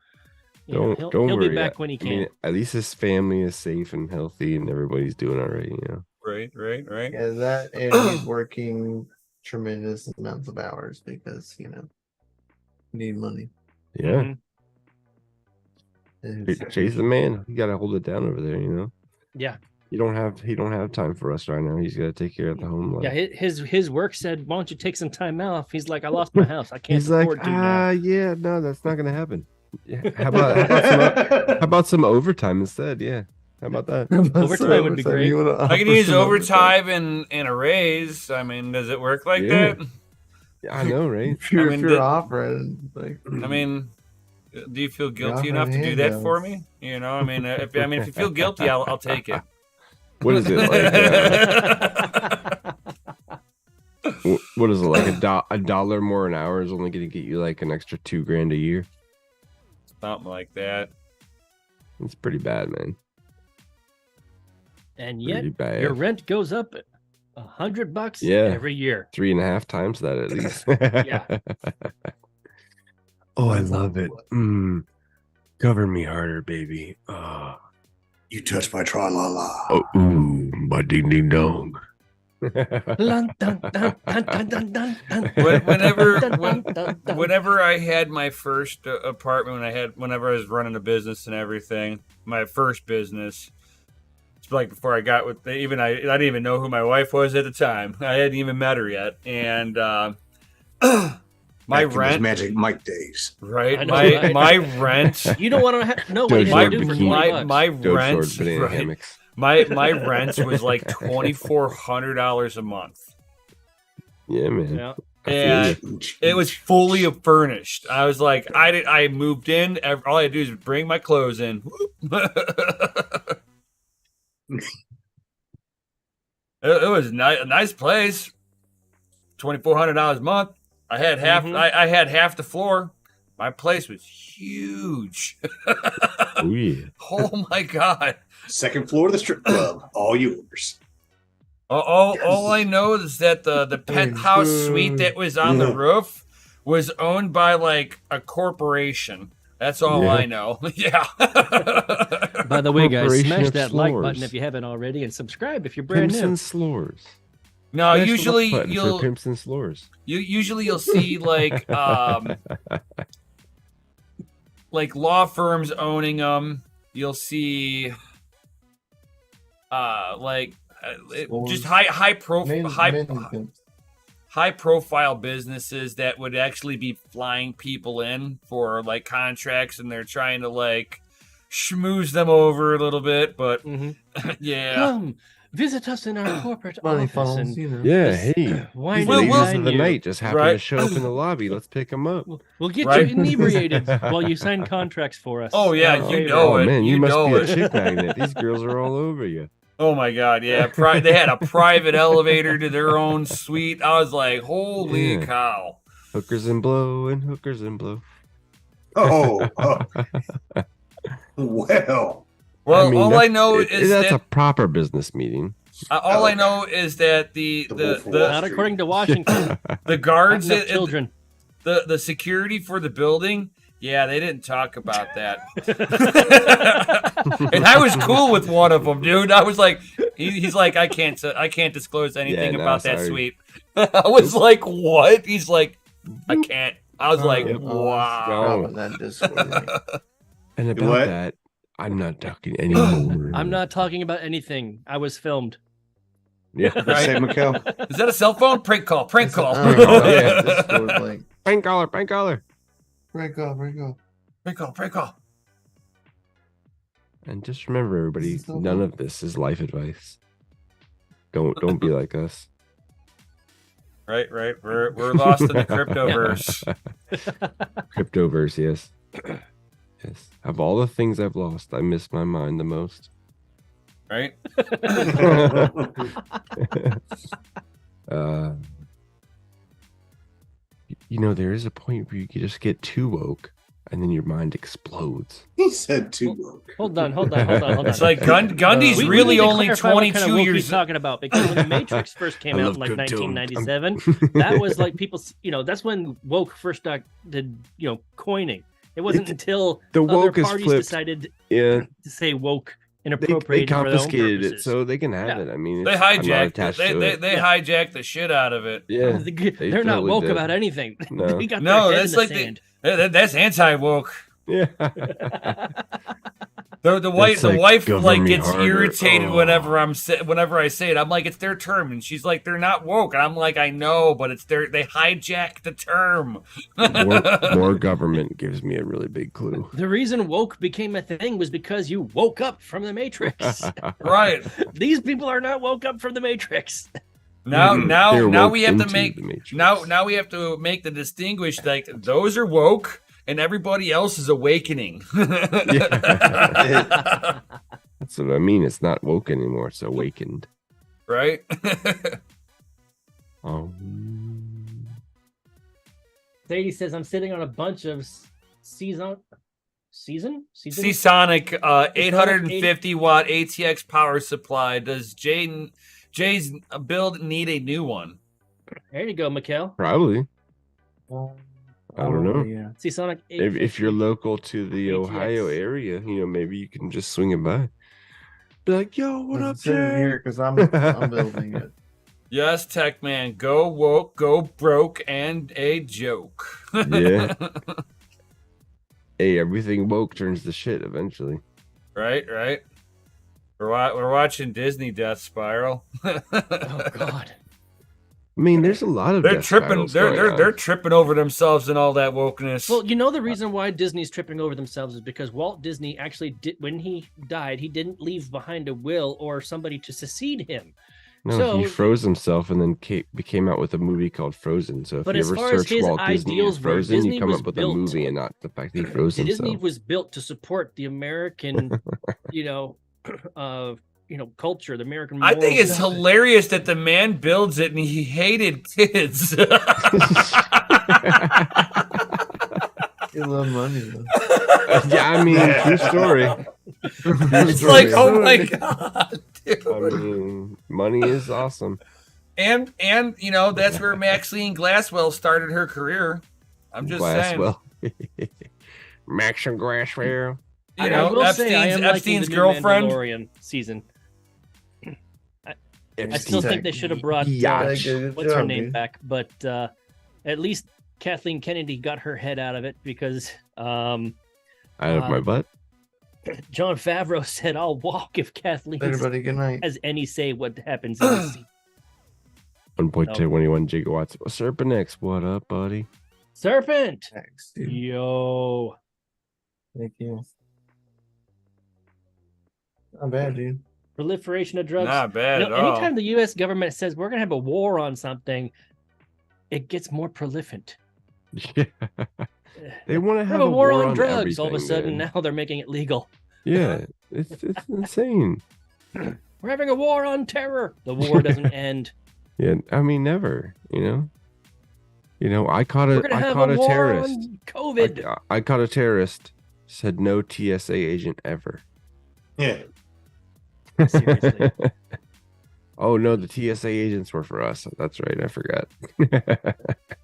you know, Don't he'll worry. be back when he I can. mean, at least his family is safe and healthy, and everybody's doing all right. You know. Right. Yeah, that and he's working tremendous amounts of hours because need money. Yeah. Mhm. It's- Chase the man. You gotta hold it down over there. You know. Yeah. He don't have time for us right now. He's got to take care of the home life. Yeah, his work said, "Why don't you take some time off?" He's like, "I lost my house. I can't He's like, afford to now." yeah, no, that's not gonna happen. Yeah, how about some overtime instead? Yeah, how about that? Overtime would be great. You wanna I can offer use some overtime and a raise. I mean, does it work like Yeah. that? Yeah, I know, right? If you're, I mean, if you're did- offering, like, I mean, do you feel guilty offering enough to do that for handouts. me? You know, I mean, if you feel guilty, I'll take it. What is it like? What is it like? A dollar more an hour is only going to get you like an extra $2,000 a year. Something like that. It's pretty bad, man. and yet Pretty bad. your rent goes up $100 Yeah. every year. 3.5 times that at least. Yeah. Oh, I love it. Cover me harder, baby. You touch my tra-la-la. Oh, ooh, my ding ding dong. Dun, dun, dun, dun, dun, dun, dun, dun. Whenever I had my first apartment, whenever I was running a business and everything, my first business, it's like before I got with I didn't even know who my wife was at the time. I hadn't even met her yet, and my Back in those rent, Magic Mike days. right? I know, right? My rent, You don't want to know what you DogeLord can do for bikini. $20. my DogeLord rent, banana right? hammocks. My rent was like $2,400 a month. Yeah, man. Yeah. I feel And you. it was fully furnished. I was like, I moved in. All I had to do is bring my clothes in. It was a nice place. $2,400 a month. I had half. Mhm. I had half the floor. My place was huge. Oh, yeah. Oh my god! Second floor of the strip club, all yours. All I know is that the penthouse suite that was on the roof was owned by like a corporation. That's all Yeah. I know. Yeah. By the way, guys, Corporation smash of that like Slores. button if you haven't already, and subscribe if you're brand Pimps new. and Slores. No, Smash the usually like button for Pimps and Slores. you'll see like like law firms owning them. You'll see just high profile businesses that would actually be flying people in for like contracts, and they're trying to like schmooze them over a little bit, but Mhm. yeah. Come visit us in our corporate Money office funnels, and you know. Yeah, This- hey. wine These We'll- ladies we'll- of the night just happen to Right. show up in the lobby. Let's pick them up. We'll get Right. you inebriated while you sign contracts for us. Oh, yeah, Our you favorite. know Oh, it. man, You you must know be it. a chick magnet. These girls are all over you. Oh my god, yeah. They had a private elevator to their own suite. I was like, holy Yeah. cow. Hookers and blow and hookers and blow. Oh, well. Well, mean, all that's- I know is that's that a proper business meeting. all I Okay. know is that the Wolf of the, Wall Not Street. according to Washington. the guards Not enough at children. the security for the building, yeah, they didn't talk about that. And I was cool with one of them, dude. I was like, he's like, I can't disclose anything Yeah, no, about that sorry. suite. I was like, what? He's like, I can't. I was like, Yep. wow. Probably that Discord. And about What? that, I'm not talking anymore. I'm not talking about anything. I was filmed. Yeah. Right. Say, Mikkel. Is that a cell phone? Prank call. Prank call. Oh, yeah, Discord like Prank caller, prank caller. break off. Prank call. Prank call. And just remember, everybody, This is so none cool. of this is life advice. Don't be like us. Right. We're lost in the cryptoverse. Cryptoverse, yes. Yes. Of all the things I've lost, I miss my mind the most. Right. uh, you know, there is a point where you can just get too woke, and then your mind explodes. He said too woke. Hold on. It's like Gundy's We really need to only clarify what kind of 22 woke years. he's talking about, because when the Matrix first came I out love in like cartoon. 1997, that was like people, that's when woke first started, coining. It wasn't until The other woke is parties flipped. decided Yeah, to say woke they inappropriate for their own confiscated it purposes. so they can have Yeah. it. I mean, They I'm not hijacked it. attached to They it. hijacked the shit out of it. Yeah, They're not totally woke did. about anything. No. They got No, their head that's in the like sand. That's anti woke. yeah. The wife like, like govern me gets harder. irritated Oh. whenever I say it. I'm like, it's their term, and she's like, they're not woke. And I'm like, I know, but they hijacked the term. more government gives me a really big clue. The reason woke became a thing was because you woke up from the Matrix. Right. These people are not woke up from the Matrix. Now They're woke we have to into make the Matrix. now we have to make the distinguish, like those are woke and everybody else is awakening. That's what I mean. It's not woke anymore. It's awakened. Right? Sadie says, I'm sitting on a bunch of season Seasonic 850 watt ATX power supply. Does Jay's build need a new one? There you go, Mikkel. Probably. I don't know. Yeah. Seasonic. If you're local to the ATX. Ohio area, maybe you can just swing it by. Be like, yo, what up, Sitting Jay? here because I'm building it. Yes, Tech Man. Go woke, go broke, and a joke. Yeah. Hey, everything woke turns to shit eventually. Right. We're watching Disney Death Spiral. Oh God. I mean, there's a lot of They're death tripping. spirals going on. They're tripping over themselves and all that wokeness. Well, you know the reason why Disney's tripping over themselves is because Walt Disney actually did, when he died, he didn't leave behind a will or somebody to succeed him. No, So- he froze himself and then came out with a movie called Frozen. So if But you as ever far as search his Walt Disney ideals and were, Frozen, Disney you come was up with a built- movie and not the fact that he froze Disney himself. was built to support the American, culture, the American. I think morals. it's hilarious that the man builds it and he hated kids. You love money, though. Yeah, I mean, true story. It's like, oh my god, dude. I mean, money is awesome. And that's where Maxine Glasswell started her career. I'm just saying. Glasswell. Maxim Glasswell. You I know, will say I am liking Epstein's the new girlfriend. Mandalorian season. I still Epstein. think they should have brought Yacht. what's her name back, but at least Kathleen Kennedy got her head out of it because Out of my butt. Jon Favreau said, "I'll walk if Kathleen Everybody, good night. has any say what happens in the scene." 1.21 gigawatts. Serpent X, what up, buddy? Serpent, Thanks, dude. yo, Thank you. Not bad, dude. proliferation of drugs. Not bad at all. Anytime the U.S. government says we're gonna have a war on something, it gets more prolific. Yeah. They want to We have have a war on on drugs. All of a everything, sudden, man. now they're making it legal. Yeah, it's insane. We're having a war on terror. The war doesn't end. Yeah, I mean, never. I caught We're gonna have a a war terrorist. on COVID. I caught a terrorist. Said no TSA agent ever. Yeah. Seriously. Oh no, the TSA agents were for us. That's right. I forgot.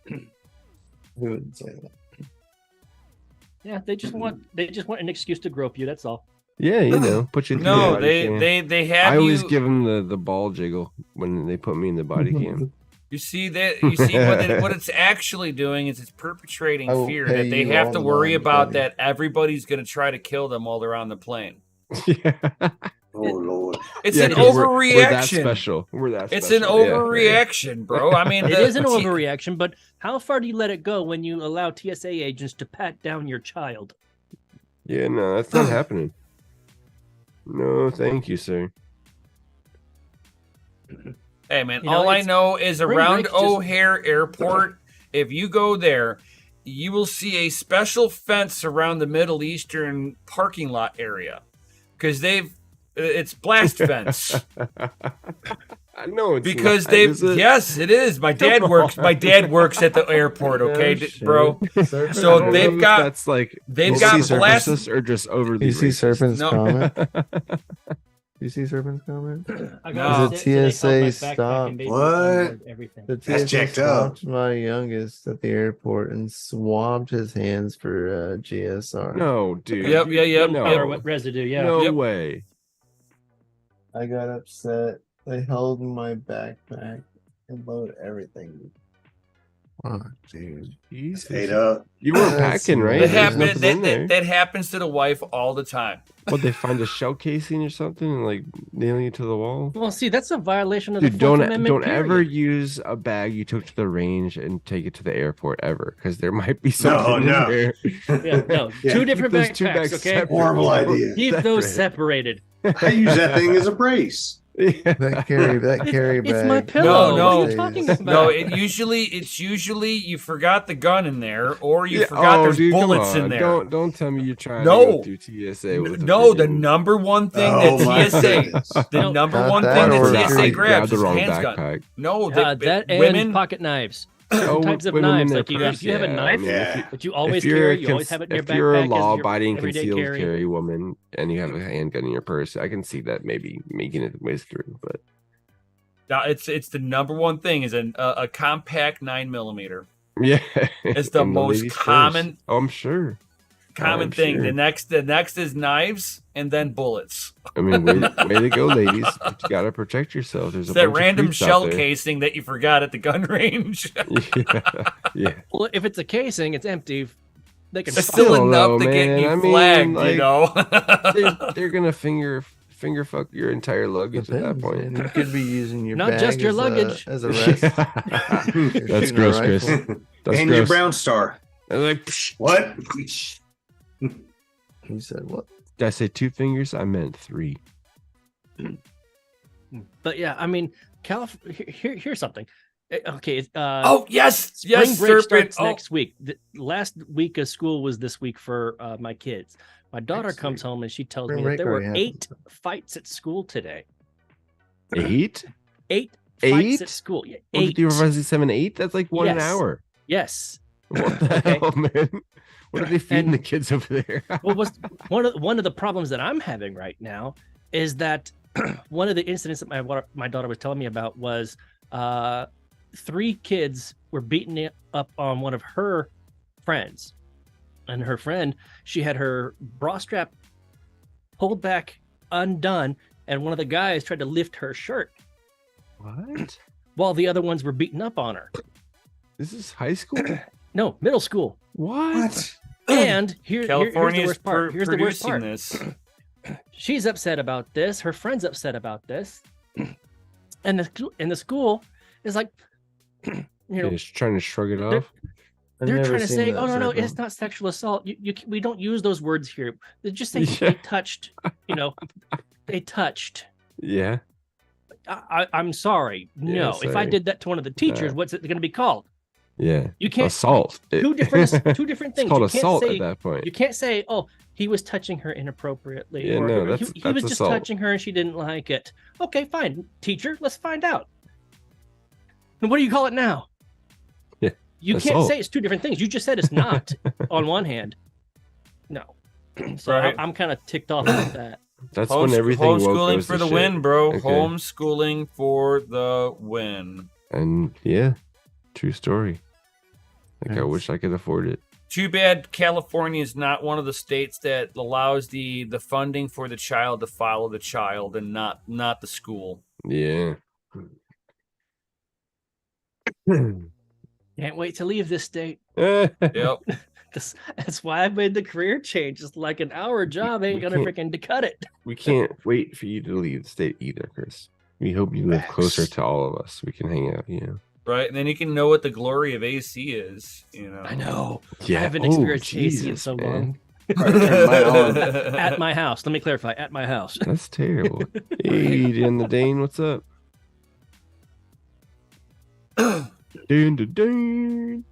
Who wouldn't say that? Yeah, they just want an excuse to grope you. That's all. Yeah, put you through the No, body cam. they have I always you. give them the ball jiggle when they put me in the body cam. You see what it's actually doing is it's perpetrating I will fear pay that they you have all to the worry money, about buddy. that everybody's going to try to kill them while they're on the plane. Yeah. Oh Lord. It's Yeah, an 'cause we're that overreaction. special. We're that It's special. an Yeah, overreaction, bro. I mean, It is an overreaction, but how far do you let it go when you allow TSA agents to pat down your child? Yeah, no, that's not happening. No, thank you, sir. Hey, man, You know, all I it's- know is spring around break's just- O'Hare Airport, if you go there, you will see a special fence around the Middle Eastern parking lot area because it's blast fence. I know it's Because not, they've is it? yes, it is. My dad works at the airport. Okay, No shit. bro. Serpent, So I don't they've know if got- that's like they've you got see blast- surfaces or just overly You see racist. Serpent's No. comment? You see Serpent's comment? I No. sit today, TSA held my backpack stop. and basically What? ignored everything. The That's TSA jacked up. stopped my youngest at the airport and swabbed his hands for GSR. No, dude. Yep, yep, no. Gunpowder residue, yeah. No Yep. way. I got upset. They held my backpack and loaded everything. Oh, dude. Stayed up. You weren't That's packing, right? That, There's happen, There's nothing in there. that happens to the wife all the time. What, they find a shell casing or something and like nailing it to the wall? Well, see, that's a violation of Dude, the Fourth don't Amendment. ever period. use a bag you took to the range and take it to the airport ever, because there might be something no. in there. Yeah, no, Yeah, two different Keep those two backpacks. bags Okay, separate. Horrible idea. keep those separated. I use that thing as a brace. That carry bag. It's my pillow. No, What are you talking about? No, it's usually you forgot the gun in there, or you Yeah, forgot there's dude, come bullets in on. there. Don't tell me you're trying No. to go through TSA with a No, the freaking- number one thing Oh, my that goodness. the No, number not one that thing or that I TSA grabs the is wrong handgun. backpack. No, that and women. pocket knives. certain types of women in knives. their Like purse, if you have a yeah, knife Yeah. that you always if you're carry, a you always have it in your if you're a backpack as your law-abiding everyday concealed carry. carry woman and you have a handgun in your purse, I can see that maybe making it whiz through. But Now, it's the number one thing is a compact 9mm. yeah, It's the in most ladies' purse. common Oh, I'm sure. I'm thing. sure. The next is knives and then bullets. I mean, way to go, ladies! But you gotta protect yourself. There's It's a that bunch of random creeps out shell there. casing that you forgot at the gun range. Yeah. Well, if it's a casing, it's empty. They can It's fuck still Still, enough though, to get man. you I mean, flagged, like, you know. They're gonna finger fuck your entire luggage at that Depends, point. man. You could be using your Not bag just your as luggage. as a rest. You're That's shooting a gross, Chris. rifle. That's and your gross. brown star. I'm like, psh, What? He said what? did I say 2 fingers? I meant 3. But yeah, I mean, here's something. Okay, Oh yes, spring yes, break Serpent. starts Oh, next week. The last week of school was this week for my kids. My daughter Next comes week. home and she tells Spring me that break there were already 8 fights at school today. 8? 8 8? fights at school. Yeah, 8. 7, 8? That's like 1 an Yes. hour. Yes. What the Okay. hell, man? What are they feeding And- the kids over there? Well, one of the problems that I'm having right now is that one of the incidents that my daughter was telling me about was 3 kids were beating up on one of her friends, and her friend, she had her bra strap pulled back, undone, and one of the guys tried to lift her shirt What? while the other ones were beating up on her. This is high school? No, middle school. What? And here's the California's worst part. Here's the worst producing part. this. She's upset about this. Her friend's upset about this, and the school is like, you know, Just trying to shrug it they're- off. I've they're never trying to seen say, that, "Oh no, Serpent. it's not sexual assault. We don't use those words here. They just say Yeah. they touched. You know, they touched. Yeah. I'm sorry. No, if I sorry. did that to one of the teachers, Yeah. what's it going to be called? Yeah. You can't. Assault. Two different things. It's called You can't assault say- at that point. You can't say, "Oh, he was touching her inappropriately," Yeah, or no, he that's was just assault. touching her and she didn't like it. Okay, fine, teacher, let's find out. And what do you call it now? Yeah, you can't assault. say it's 2 different things. You just said it's not on one hand. No, so Right. I'm kind of ticked off about that. That's when everything woke homeschooling goes for to the shit. win, bro. Okay. Homeschooling for the win. And yeah, true story. Like I Yes. wish I could afford it. Too bad California is not one of the states that allows the funding for the child to follow the child and not the school. Yeah. Can't wait to leave this state. Yep. That's why I made the career change. It's like an hour job ain't We gonna can't- freaking cut it. We can't wait for you to leave the state either, Chris. We hope you live Facts. closer to all of us. We can hang out, Right. And then you can know what the glory of AC is, you know. I know. Yeah. I haven't Oh, experienced AC in Jesus, so man. long. Turn mine on. At my house. Let me clarify. At my house. That's terrible. Hey, Dan the Dane, what's up? Dun, dun, dun.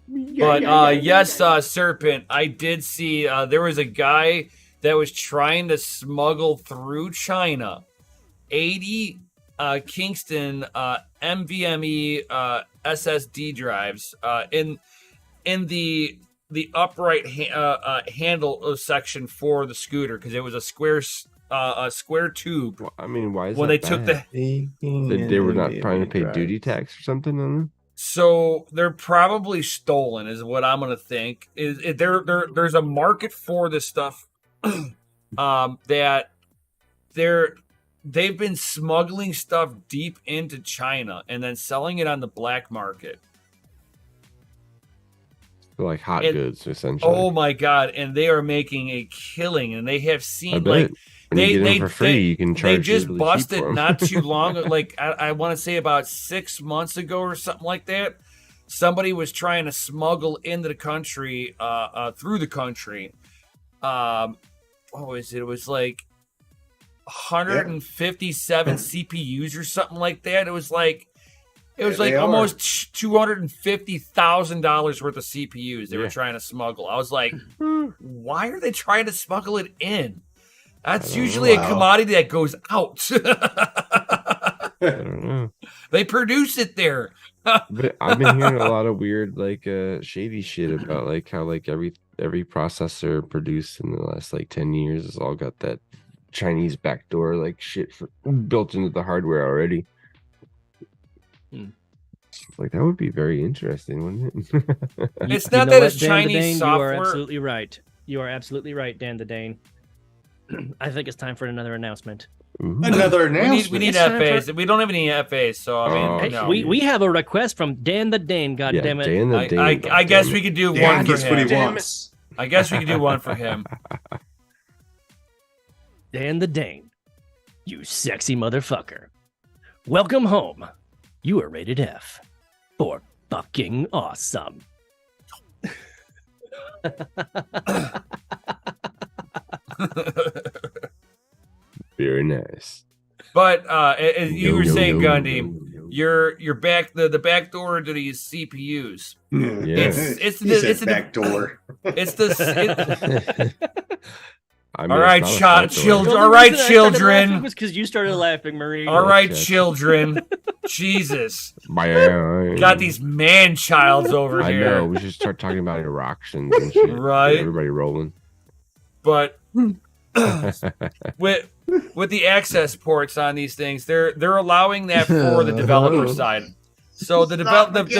But yes, Serpent, I did see there was a guy that was trying to smuggle through China 80 Kingston NVMe SSD drives in the upright handle section for the scooter because it was a square tube. Well, I mean, why is When that they took bad? They were not trying to pay duty tax or something on them? So they're probably stolen, is what I'm gonna think. There's a market for this stuff that they've been smuggling stuff deep into China and then selling it on the black market. They're like hot And- goods, essentially. Oh my god! And they are making a killing, and they have I seen bet. like When you get them for free, you can they charge just really cheap busted for 'em. not too long, like I want to say about 6 months ago or something like that. Somebody was trying to smuggle into the country, through the country. What was it? It was like 157 CPUs or something like that. It was like They are. almost $250,000 worth of CPUs they were Yeah. trying to smuggle. I was like, why are they trying to smuggle it in? That's I don't usually know. a commodity that goes out. don't know. They produce it there. But I've been hearing a lot of weird, like, shady shit about like how like every processor produced in the last like 10 years has all got that Chinese backdoor like shit built into the hardware already. Like that would be very interesting, wouldn't it? It's not that it's Dan the Chinese Dane, software. You are absolutely right. You are absolutely right, Dan the Dane. I think it's time for another announcement. Another announcement. We need It's time FAs. for- We don't have any FAs, so I mean, Hey, no. we have a request from Dan the Dane. God Yeah, damn it! Dan the Dane, I God guess damn we it. could do Dan one for gets what he him. wants. I guess we could do one for him. Dan the Dane, you sexy motherfucker. Welcome home. You are rated F for fucking awesome. Very nice. But as you were saying, Gundy, no. your back the back door to these CPUs. Yeah. It's He the said it's the back door. it's the I mean, all it's right, not a front door. children. The All only right, reason I started children. laughing was because you started laughing, Marie. all right, Yes. children. Jesus, Got got these man childs over I here. know. We should start talking about erections and shit. Right. Get everybody rolling. But with the access ports on these things, they're allowing that for the developer side. So the developers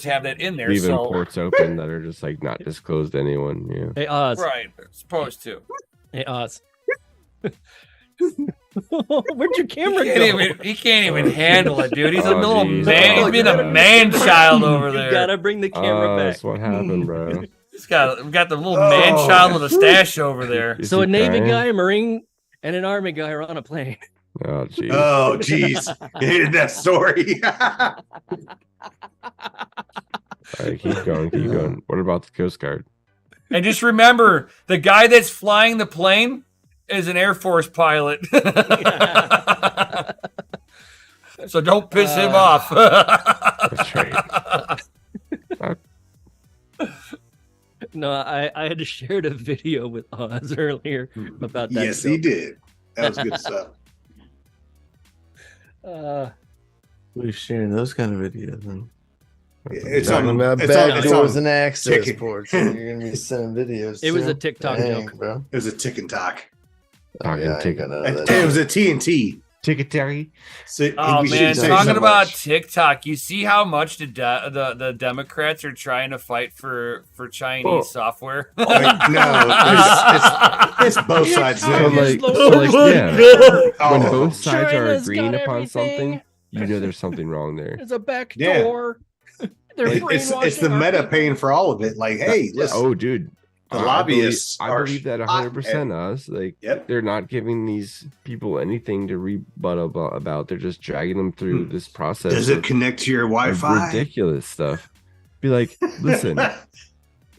have that in there. Leaving So ports open that are just like not disclosed to anyone. Yeah. Hey Oz. right, supposed to. Hey Oz. Where'd your camera He go? can't even handle it, dude. He's a Oh, little geez. man. He's Oh, being a God. man child over You there. gotta bring the camera back. That's what happened, bro. We got the little man child with a stash over there. Is So a he Navy crying? guy, a Marine, and an Army guy are on a plane. Oh, jeez. Oh, jeez. You hated that story. All right, keep going. Keep going. What about the Coast Guard? And just remember, the guy that's flying the plane is an Air Force pilot. So don't piss him off. That's right. No, I had shared a video with Oz earlier about that. Yes, he did. That was good stuff. We're sharing those kind of videos. Huh? It's Talking on about it's on- back it's doors on and access ticket. ports. And you're gonna be sending videos. It was too? a TikTok Dang, joke. bro. It was a tick and talk. Oh, yeah, I ain't Ticket. got none of that. It was a TNT. Ticketary. So Oh we man, shouldn't say talking so about much. TikTok, you see how much the Democrats are trying to fight for Chinese Oh. software. Like, no, it's both sides. So man. like, Oh yeah. Oh, When both sides are China's agreeing got upon everything. something, you know there's something wrong there. There's a back Yeah. door. They're it's the brainwashing our meta people. paying for all of it. Like, hey, listen, Oh, dude. the I lobbyists believe, I are believe that hot 100%. Us like Yep. they're not giving these people anything to rebut about. They're just dragging them through this process. does of- it connect to your of Wi-Fi? ridiculous stuff. Be like, listen,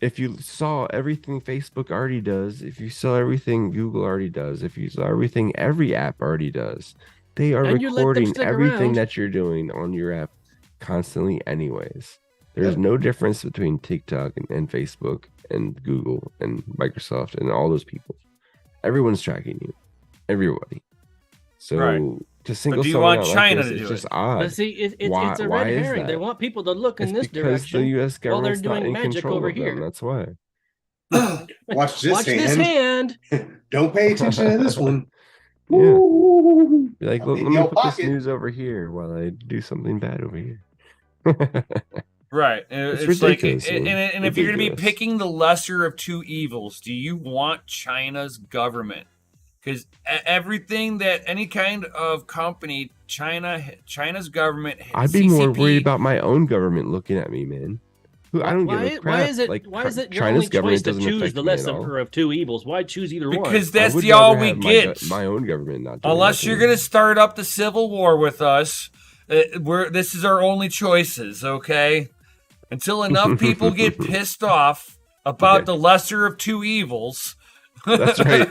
if you saw everything Facebook already does, if you saw everything Google already does, if you saw everything every app already does, they are And you let them recording stick everything around. that you're doing on your app constantly anyways. There's no difference between TikTok and Facebook and Google and Microsoft and all those people. Everyone's tracking you. Everybody. So Right. to single do you someone want out China like this, to it's do just it? odd. But see, it's Why- a why red is herring. They that? want people to look in It's this because the direction. U.S. while they're government's not doing in magic control over of them. here. That's why. Watch this Watch hand. this hand. Don't pay attention to this one. Yeah. Be like, I'll let be in me your put this pocket." news over here while I do something bad over here. Right. It's It's like, ridiculous, and, man. and if you're going to be Ridiculous. picking the lesser of two evils, do you want China's government? Because everything that any kind of company, China's government, I'd be more CCP worried about my own government looking at me, man. I don't give a crap. Why is it? Like, why is it your China's only choice government to doesn't choose affect the me at lesser all. of two evils? Why choose either one? because I that's would the all rather we have get. my own government not doing Unless nothing. you're going to start up the civil war with us, this is our only choices, okay? Until enough people get pissed off about Okay. the lesser of two evils. That's right.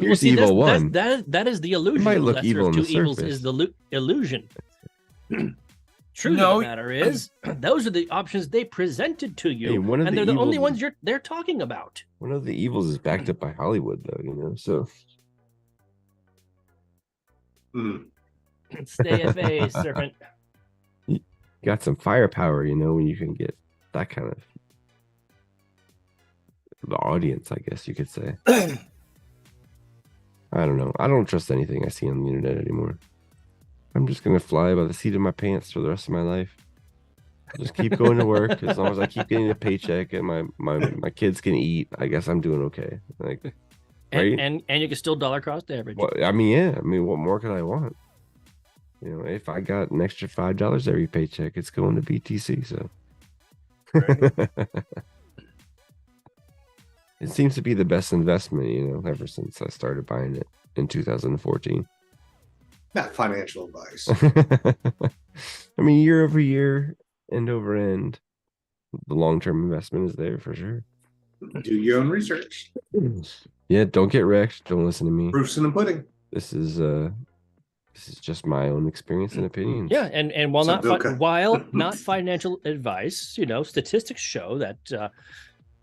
Here's See, evil that's- one. that is the illusion. might The look lesser evil of on two the evils surface. is the illusion. Truth No. of the matter is, those are the options they presented to you, Hey, one of and the they're the only evils- ones they're talking about. One of the evils is backed up by Hollywood, though. So Mm. Stay FA, serpent. Got some firepower, when you can get that kind of the audience, I guess you could say. I don't know. I don't trust anything I see on the internet anymore. I'm just gonna fly by the seat of my pants for the rest of my life. Just keep going to work as long as I keep getting a paycheck and my kids can eat. I guess I'm doing okay. Like, right? And you can still dollar cost average. Well, I mean, yeah. I mean, what more could I want? If I got an extra $5 every paycheck, it's going to BTC. So it seems to be the best investment, ever since I started buying it in 2014. Not financial advice. I mean, year over year, end over end, the long-term investment is there for sure. Do your own research. Yeah, don't get wrecked. Don't listen to me. Proofs in the pudding. This is just my own experience and opinions. Yeah, and while So while not financial advice, statistics show that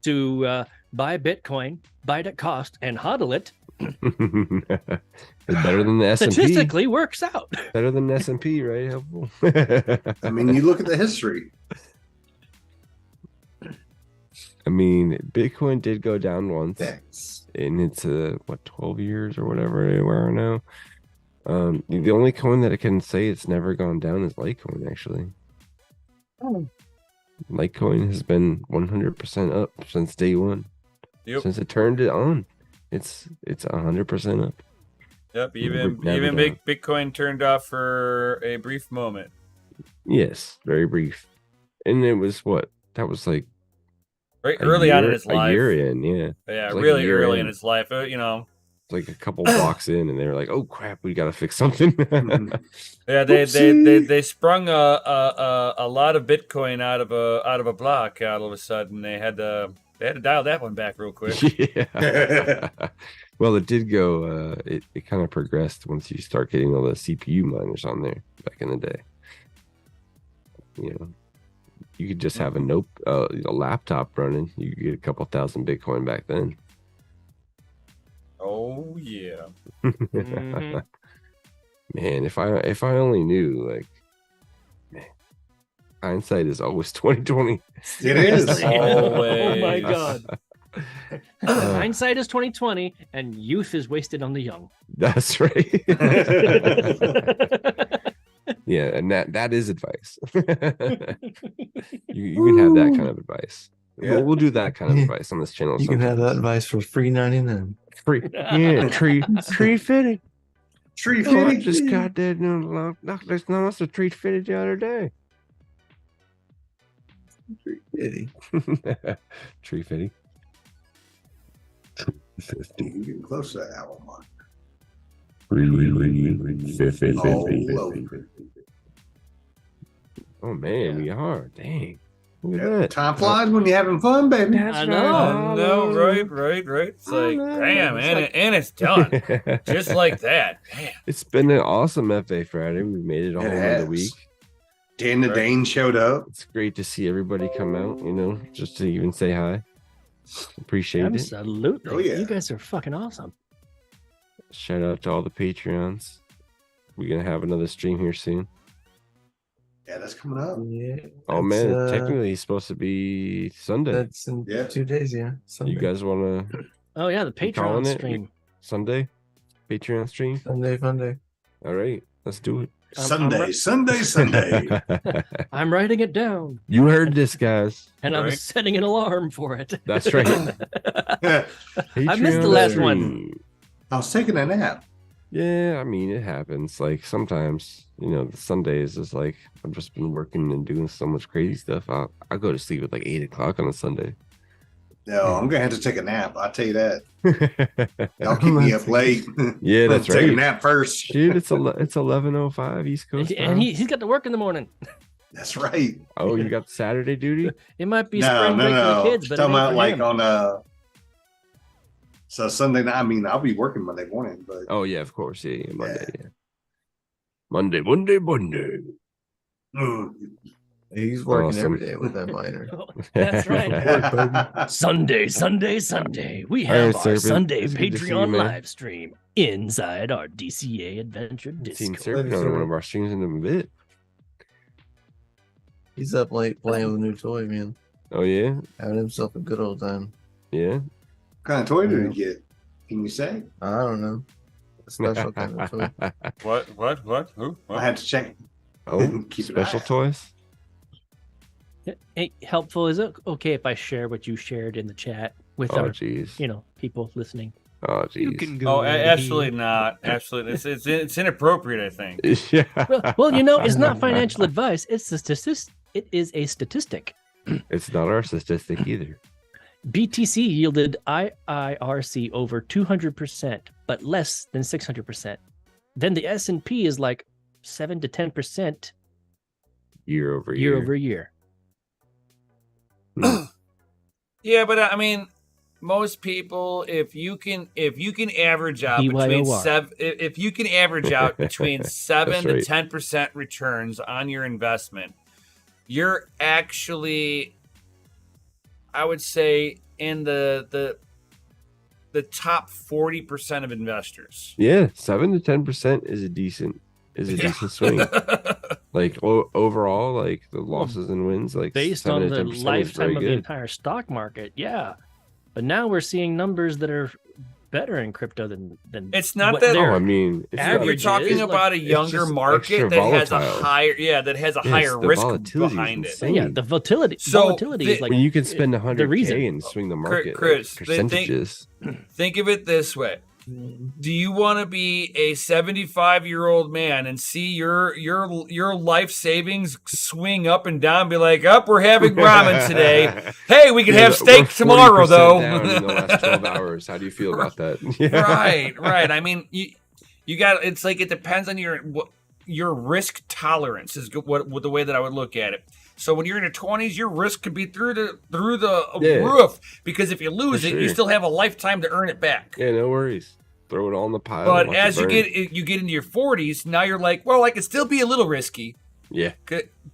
to buy Bitcoin, buy it at cost, and hodl it, it's better than the S&P. statistically works out. Better than the S&P, right? Helpful. I mean, you look at the history. I mean, Bitcoin did go down once. Thanks. And it's 12 years or whatever they were now. The only coin that I can say it's never gone down is Litecoin, actually. Litecoin has been 100% up since day one. Yep. Since it turned it on, it's 100% up. Yep. Never Even down. Bitcoin turned off for a brief moment. Yes, very brief. And it was that was like Right early on in year- its life. A year in, yeah. Yeah, It's like a really year early in. in its life. It's like a couple blocks in, and they were like, "Oh crap, we got to fix something." Yeah, they sprung a lot of Bitcoin out of a block all of a sudden. They had to dial that one back real quick. Yeah. Well, it did go. It kind of progressed once you start getting all the CPU miners on there back in the day. You could just have a laptop running. You could get a couple thousand Bitcoin back then. Oh yeah. Mhm. Man, if I only knew, man, hindsight is always 2020. It is. Oh my Always. god. Hindsight is 2020, and youth is wasted on the young. That's right. Yeah, and that is advice. You can have that kind of advice. Yeah. We'll do that kind of Yeah. advice on this channel. You can have that sometimes. advice for free 99. Free, yeah, tree fitting. Tree Oh, I fitting. just got that. There's not much a tree fitted the other day. Pity. Tree fitting. You're getting close to that hour mark. Oh man, we are. Dang. Look at that. Time flies when you're having fun, baby. I know. I know, right. It's like, damn, and it's done. Just like that. Damn. It's been an awesome FA Friday. We made it all It in has. the week. Dan the Dane showed up. It's great to see everybody come out, just to even say hi. Appreciate it. Absolutely. Oh, yeah. You guys are fucking awesome. Shout out to all the Patreons. We're going to have another stream here soon. Yeah, that's coming up. Yeah. Oh, man. Technically, it's supposed to be Sunday. That's in Yeah. 2 days, yeah. Sunday. You guys want to Oh yeah, the calling Patreon it? stream. Sunday? Patreon stream? Sunday, fun day. All right. Let's do it. Sunday. I'm writing it down, You heard this, guys. and I'm Right. setting an alarm for it. That's right. I missed the Patreon last stream. one. I was taking a nap. Yeah, I mean, it happens. Like sometimes, the Sundays is like I've just been working and doing so much crazy stuff. I'll go to sleep at like 8 o'clock on a Sunday. No, I'm gonna have to take a nap. I'll tell you that. Y'all keep me up late. Yeah, that's Take a right. nap first. Shit, it's 11:05 East Coast And time. he's got to work in the morning. That's right. Oh, you got Saturday duty? It might be No, spring break for no. the kids, but it Talking ain't about for like him. on so Sunday night. I mean, I'll be working Monday morning, but Oh yeah, of course. Yeah, Monday. Yeah. Yeah. Monday. mm, He's working Awesome. every day with that miner. That's right. Sunday. We Iron have our Serpent, Sunday it's good to see you, Patreon man. live stream inside our DCA Adventure I've seen Discord. Serpent on one of our streams in a bit. He's up late playing with a new toy, man. Oh yeah, Having himself a good old time. yeah. What kind of toy did he get? Can you say? I don't know. A special kind of toy. What? Who? I What? had to check. Oh, Keep an special eye. toys. Hey, helpful. Is it okay if I share what you shared in the chat with Oh our, jeez. people listening? Oh You jeez. can go. Oh, right absolutely ahead. not. Absolutely, it's inappropriate. I think. Yeah. Well, it's not financial advice. It's a statistic. It is a statistic. It's not our statistic either. BTC yielded IIRC over 200%, but less than 600%. Then the S&P is like 7 to 10% Year over year over year. Yeah, but I mean, most people, if you can average out between BYOR. if you can average out between 7 to right. 10% returns on your investment, you're actually, I would say, in the top 40% of investors. Yeah, 7 to 10% is a decent swing. Like overall, like the losses and wins, like Based 7 on to the 10% is lifetime very of the good. entire stock market, yeah. But now we're seeing numbers that are better in crypto than It's not what that- their Oh, I mean, it's average You're is, talking like, about a it's younger just market extra that has a volatile. higher, Yes, higher the risk volatility is behind it. insane. yeah, the volatility So, is like When you can spend the 100K reason. and swing the market Chris, like they think- percentages. Think of it this way. Do you want to be a 75-year-old man and see your life savings swing up and down? Be like, we're having ramen today. Hey, we can have we're steak 40% tomorrow, though. down in the last 12 hours. How do you feel about that? Yeah. Right. I mean, you got. It's like it depends on your risk tolerance is what the way that I would look at it. So when you're in your 20s, your risk could be through the Yeah. roof, because if you lose For it, you sure. still have a lifetime to earn it back. Yeah, no worries. Throw it all in the pile. But and watch as it you burn. get into your 40s, now you're like, well, I can still be a little risky, Yeah.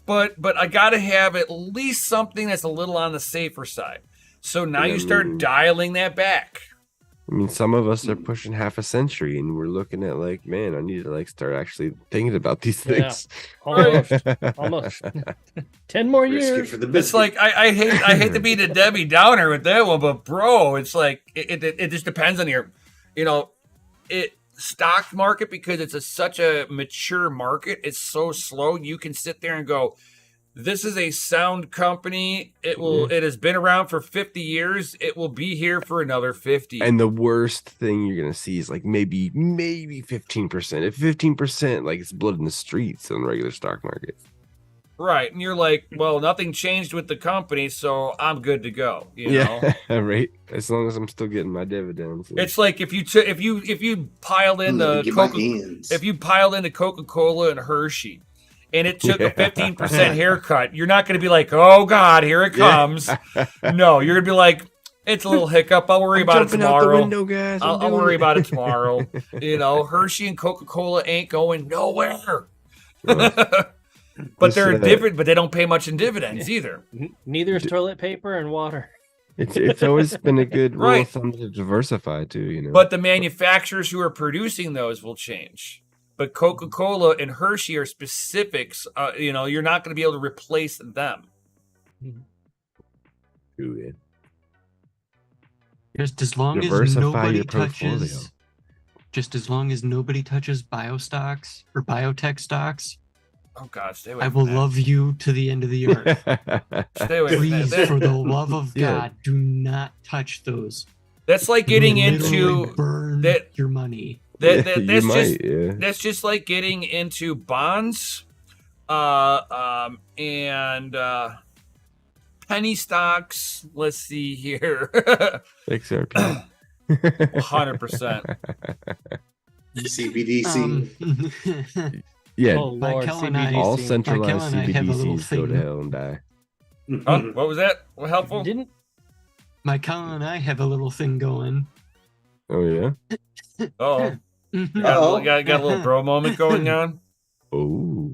but I got to have at least something that's a little on the safer side. So now Yeah, you start I mean- dialing that back. I mean, some of us are pushing half a century, and we're looking at like, man, I need to like start actually thinking about these Yeah. things. almost 10 more Risk it years. for the It's biscuit. like I hate to be the Debbie Downer with that one, but bro, it's like it just depends on your, stock market, because it's such a mature market. It's so slow. You can sit there and go, this is a sound company. It has been around for 50 years. It will be here for another 50. And the worst thing you're gonna see is like maybe 15%. If 15%, like it's blood in the streets on the regular stock market. Right. And you're like, well, nothing changed with the company, so I'm good to go. You know? Yeah, right. As long as I'm still getting my dividends. It's like if you piled in Let me the get my Coca, hands. if you piled into Coca-Cola and Hershey, and it took a 15% haircut, you're not going to be like, oh God, here it comes. No, you're going to be like, it's a little hiccup. I'll worry about it jumping out the tomorrow. window, guys. I'll worry about it tomorrow. Hershey and Coca-Cola ain't going nowhere. But they're different, but they don't pay much in dividends either. Neither is toilet paper and water. It's always been a good rule Right. of thumb to diversify too, But the manufacturers who are producing those will change. But Coca-Cola and Hershey are specifics. You're not going to be able to replace them. True, yeah. Just as long as Diversify nobody your portfolio. touches, just as long as nobody touches bio stocks or biotech stocks, Oh God, stay away. I from will that. love you to the end of the earth. Stay away from Please, that. for the love of Yeah. God, do not touch those. That's like You getting will literally into burn that- your money. that. You That's might, just yeah. that's just like getting into bonds, and penny stocks. Let's see here, XRP. 100%. CBDC. Yeah, Oh Lord, Michael and I- all CBDC. centralized Michael and I have a little CBDCs go to thing. hell and die. Huh? What was that? What helpful? Didn't My Colin and I have a little thing going. Oh yeah. Oh, Uh-oh. got a little bro moment going on. Oh.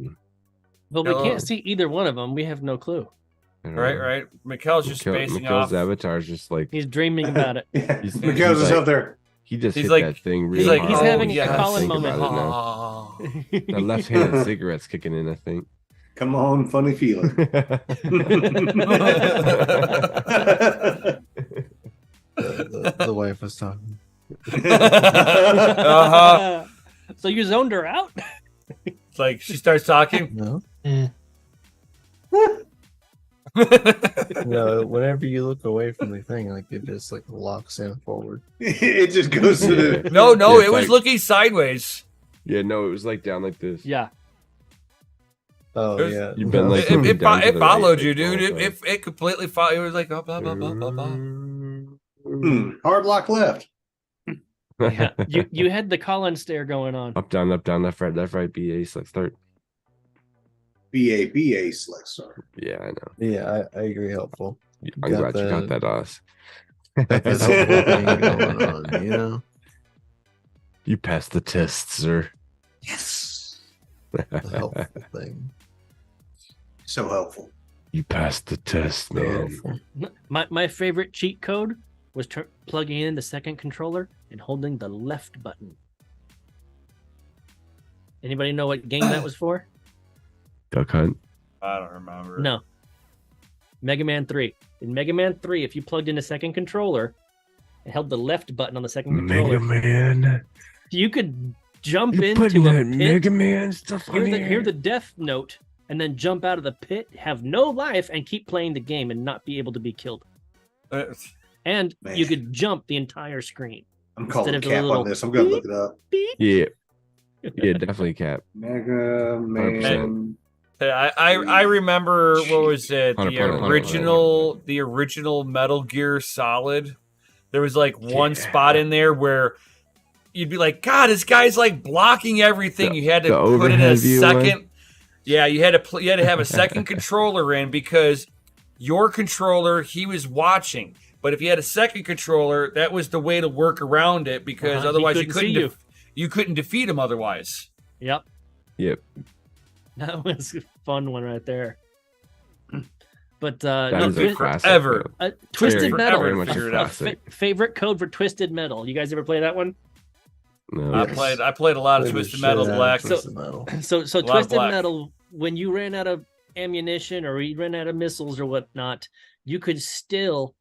But we Hello. can't see either one of them. We have no clue. I don't Right, know. right. Mikkel's just spacing Mikkel's off. avatar is just like He's dreaming about it. Yeah. He's- Miguel's he's is like- up there. he just He's hit like- that thing He's really like, he's hard. having a yes. Colin Think moment. about it now. Oh. The left-handed cigarette's kicking in, I think. Come on, funny feeling. The wife was talking. Uh-huh. So you zoned her out? It's like she starts talking. No, Eh. no. Whenever you look away from the thing, like it just like locks in forward. It just goes to the. No, Yeah, it it's was like- looking sideways. Yeah, no, it was like down like this. Yeah. Oh It was- yeah, You've been, like, It, looking down to the followed right, you, like, dude. all the It completely followed. It was like, oh, blah, blah, blah, blah, blah. Hard lock left. Yeah. You had the Colin stare going on. Up, down, left, right, BA, select start. BA select start. Yeah, I know. yeah. I agree. Helpful. I'm Got glad you got the- that, Oz. Got this helpful thing going on, you know. You passed the test, sir. Yes. The helpful thing. So helpful. You passed the test, So man. helpful. My favorite cheat code was plugging in the second controller and holding the left button. Anybody know what game that was for? Duck Hunt. I don't remember. No. Mega Man 3. In Mega Man 3, if you plugged in a second controller and held the left button on the second controller, Mega Man. you could jump You into putting a that pit, Mega Man stuff on hear the death note, and then jump out of the pit, have no life, and keep playing the game and not be able to be killed. And Man. you could jump the entire screen. I'm calling of the cap little on this. I'm gonna look it up. Beep. Yeah. Yeah, definitely Cap. Mega Man. I remember what was it? 100%. The original Metal Gear Solid. There was like one spot in there where you'd be like, God, this guy's like blocking everything. You had to the put in a overhead view one? second. Yeah, you had to have a second controller in because your controller he was watching. But if you had a second controller, that was the way to work around it because He otherwise couldn't see you. you couldn't defeat him otherwise. Yep. Yep. That was a fun one right there. But That no, is a Twi- classic. forever. though. Twisted Very- Metal. very much a Figure it out. classic. Favorite code for Twisted Metal. You guys ever play that one? No. I played a lot of Played the Twisted shit Metal out of Black. Twisted Metal. So lot of Twisted black. Metal, when you ran out of ammunition or you ran out of missiles or whatnot, you could still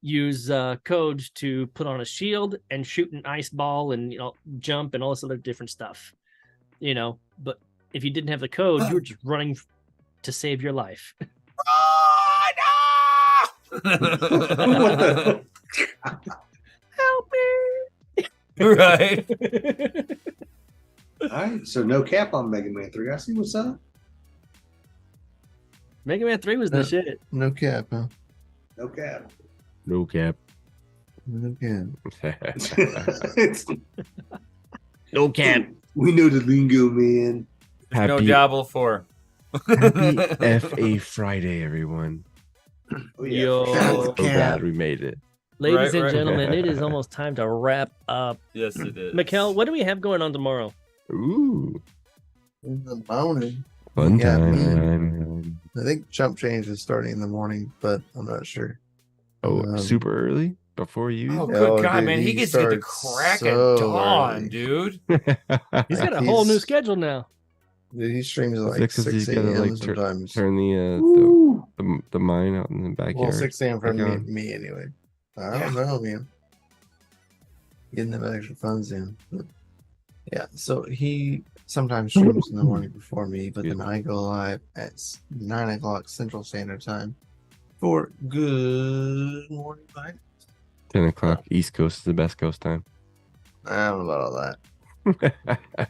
use codes to put on a shield and shoot an ice ball and jump and all this other different stuff. But if you didn't have the code, you were just running to save your life. Help me! Right. All right, so no cap on Mega Man 3. I see what's up. Mega Man 3 was the Yeah. shit. No cap, huh? No cap. No Cap. No cap. It's, No cap. we know the lingo, man. No Happy, Diablo 4. happy FA Friday, everyone. Oh, yeah. Yo. So glad we made it. Ladies Right, and right. gentlemen, it is almost time to wrap up. Yes, it is. Mikkel, what do we have going on tomorrow? Ooh. In the morning. Fun Yeah, time. I think jump change is starting in the morning, but I'm not sure. Oh, super early? Before you? Oh, Oh, good God, dude, man. He he gets to get the starts crack so at dawn, early. dude. He's got a Like, whole new he's- schedule now. Dude, he streams at Is like it 'cause 6 you gotta, a.m. like, sometimes. Turn the mine out in the backyard. Well, 6 a.m. for Backyard. me anyway. I don't know, man. Getting them extra funds in. But yeah, so he sometimes streams in the morning before me, but then I go live at 9 o'clock Central Standard Time for good morning bite. 10 o'clock. East Coast is the best coast time. I don't know about all that.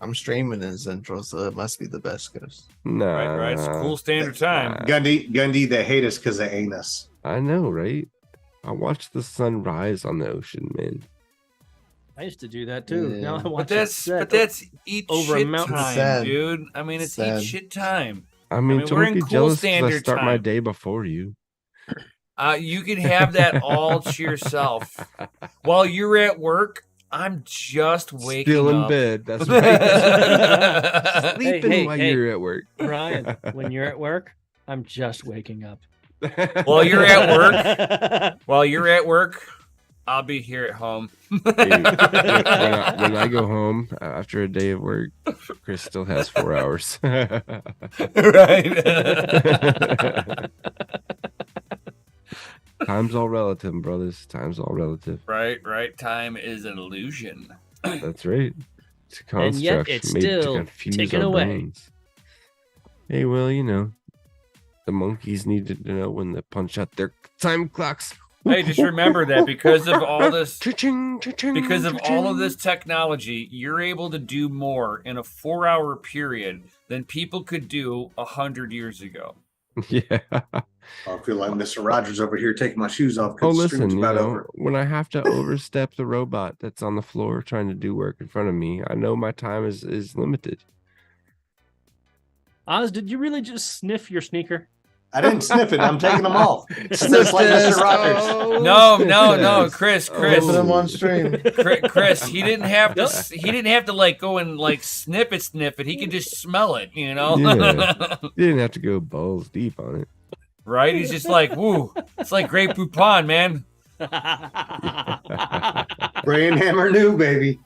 I'm streaming in Central, so it must be the best coast. Nah. Right. It's cool standard time. Gundy, they hate us because they ain't us. I know, right? I watch the sun rise on the ocean, man. I used to do that too. Yeah. Now I watch But it that's eat over a shit mountain. time, Sad. dude. I mean, it's Sad. eat shit time. I mean, we're in don't be cool jealous 'cause I standard start my time. day before you. You can have that all to yourself. While you're at work, I'm just waking Still in up. bed. That's right. Sleeping Hey, while hey. you're at work. Ryan, when you're at work, I'm just waking up. While you're at work, I'll be here at home. Hey, when I go home after a day of work, Chris still has 4 hours. Right. Time's all relative, brothers. Time's all relative. Right. Time is an illusion. That's right. It's a construct And yet it's made to still confuse ticking our away. brains. Hey, well, the monkeys needed to know when to punch out their time clocks. Hey, just remember that because of all this, Cha-ching, cha-ching, because of all of cha-ching. this technology, you're able to do more in a 4-hour period than people could do 100 years ago. Yeah. I feel like Mr. Rogers over here taking my shoes off. Oh, 'cause the listen, stream's about over. when I have to overstep the robot that's on the floor trying to do work in front of me, I know my time is limited. Oz, did you really just sniff your sneaker? I didn't sniff it. I'm taking them off. It's Sniff just like Mr. test. Rogers. Oh, No, sniff test. Chris. Put them on stream. Chris, he didn't have to like go and like sniff it. He could just smell it, Yeah. You didn't have to go balls deep on it. Right? He's just like, woo, it's like Grey Poupon, man. Brain hammer new, baby.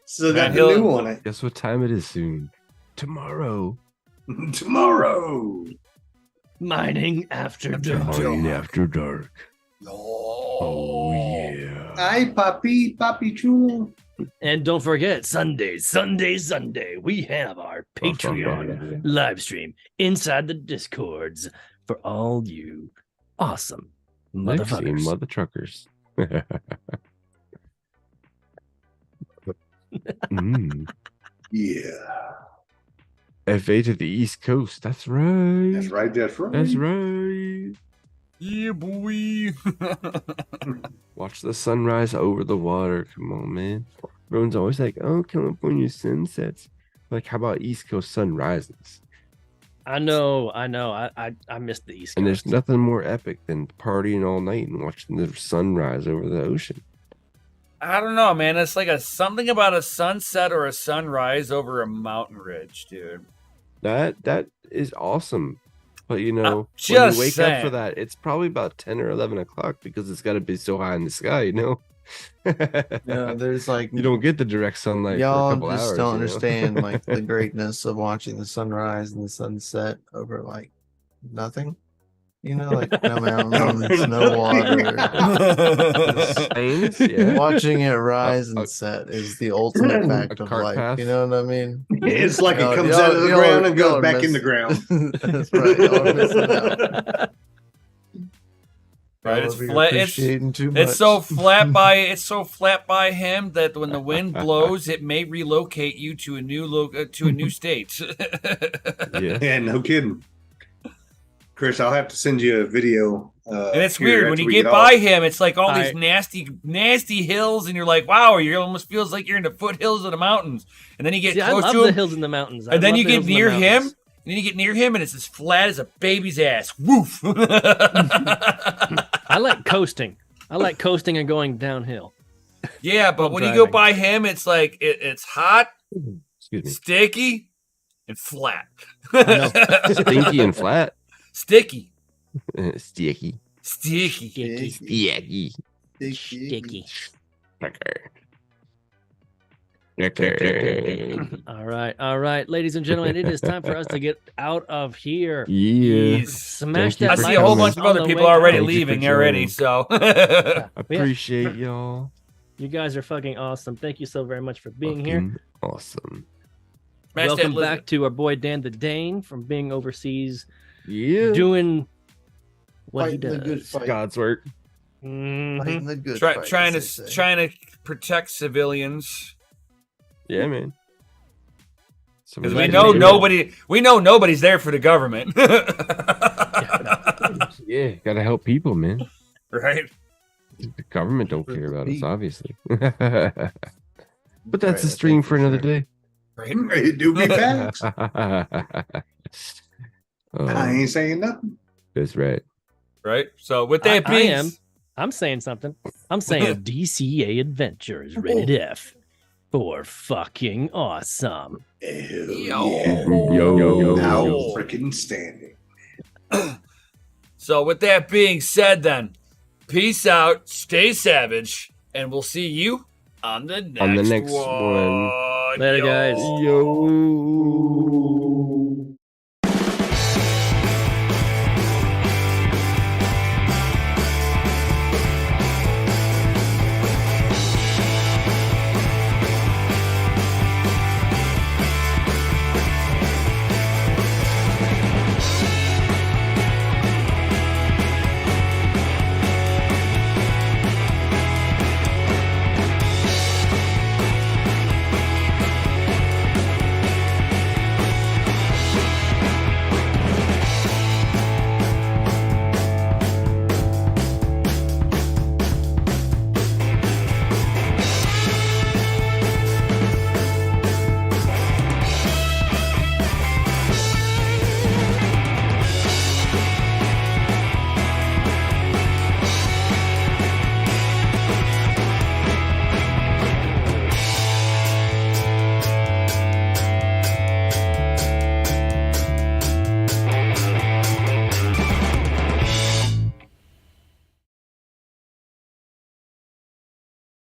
Still got Man, the new on it. Guess what time it is soon? Tomorrow. Tomorrow. Mining after dark. Morning after dark. Oh, yeah. Ay, papi chulo. And don't forget, Sunday, we have our Patreon live stream inside the Discords for all you awesome Lexi, motherfuckers. mother truckers. Yeah. FA to the East Coast. That's right. That's right. That's right. That's right. Yeah, boy. Watch the sunrise over the water. Come on, man. Everyone's always like, oh, California sunsets. Like, how about East Coast sunrises? I know. I missed the East Coast. And there's nothing more epic than partying all night and watching the sunrise over the ocean. I don't know, man. It's like something about a sunset or a sunrise over a mountain ridge, dude. That is awesome. But when you just wake saying. up for that, it's probably about 10 or 11 o'clock because it's got to be so high in the sky, Yeah, there's like You don't get the direct sunlight y'all for a couple just hours. don't understand like the greatness of watching the sunrise and the sunset over like nothing. Like no mountains, no water. Plains, yeah. Watching it rise and set is the ultimate fact of cart life. path. You know what I mean? It's like Y'all- it comes y'all- out of the y'all- ground and y'all goes are back in the miss- ground. That's right. Y'all are missing out. Right, Y'all it's are flat. appreciating too much. It's so flat by him that when the wind blows, it may relocate you to a new state. Yeah. Yeah, no kidding. Chris, I'll have to send you a video. And it's here weird when after you we get off. by him. It's like all these I- nasty hills, and you're like, wow, you almost feels like you're in the foothills of the mountains. And then you get See, I close love to the him, hills and the mountains. I and then love you the get hills and the near him, mountains. and then you get near him, and it's as flat as a baby's ass. Woof. I like coasting. And going downhill. Yeah, but I'm when you go driving. by him, it's like it's hot, Excuse me. sticky, and flat. Stinky and flat. Sticky. Sticky. Sticky. Sticky. Sticky. All right, ladies and gentlemen, it is time for us to get out of here. Yeah. Smash Thank you that for I see a whole bunch of on other the people way already out. Thank you for leaving already, joining. so Appreciate y'all. You guys are fucking awesome. Thank you so very much for being here. Fucking awesome. Smash that Welcome lizard. back to our boy Dan the Dane from being overseas, Yeah. doing what Fighting he the good does. fight. God's work. Mhm. Fighting the good fight, trying as they say. to protect civilians Yeah, man. because Somebody we had to know do it. nobody's there for the government, Yeah, gotta help people, man. right? The government don't For care the about us, people. obviously. But that's Right, a stream that's for another sure. day. Right. It do be facts. Oh, I ain't saying nothing. that's right. Right. So with that I being, am. I'm saying something. I'm saying DCA Adventures rated F for fucking awesome. Now freaking standing. So with that being said, then peace out, stay savage, and we'll see you on the next one. one. Later, guys. Yo.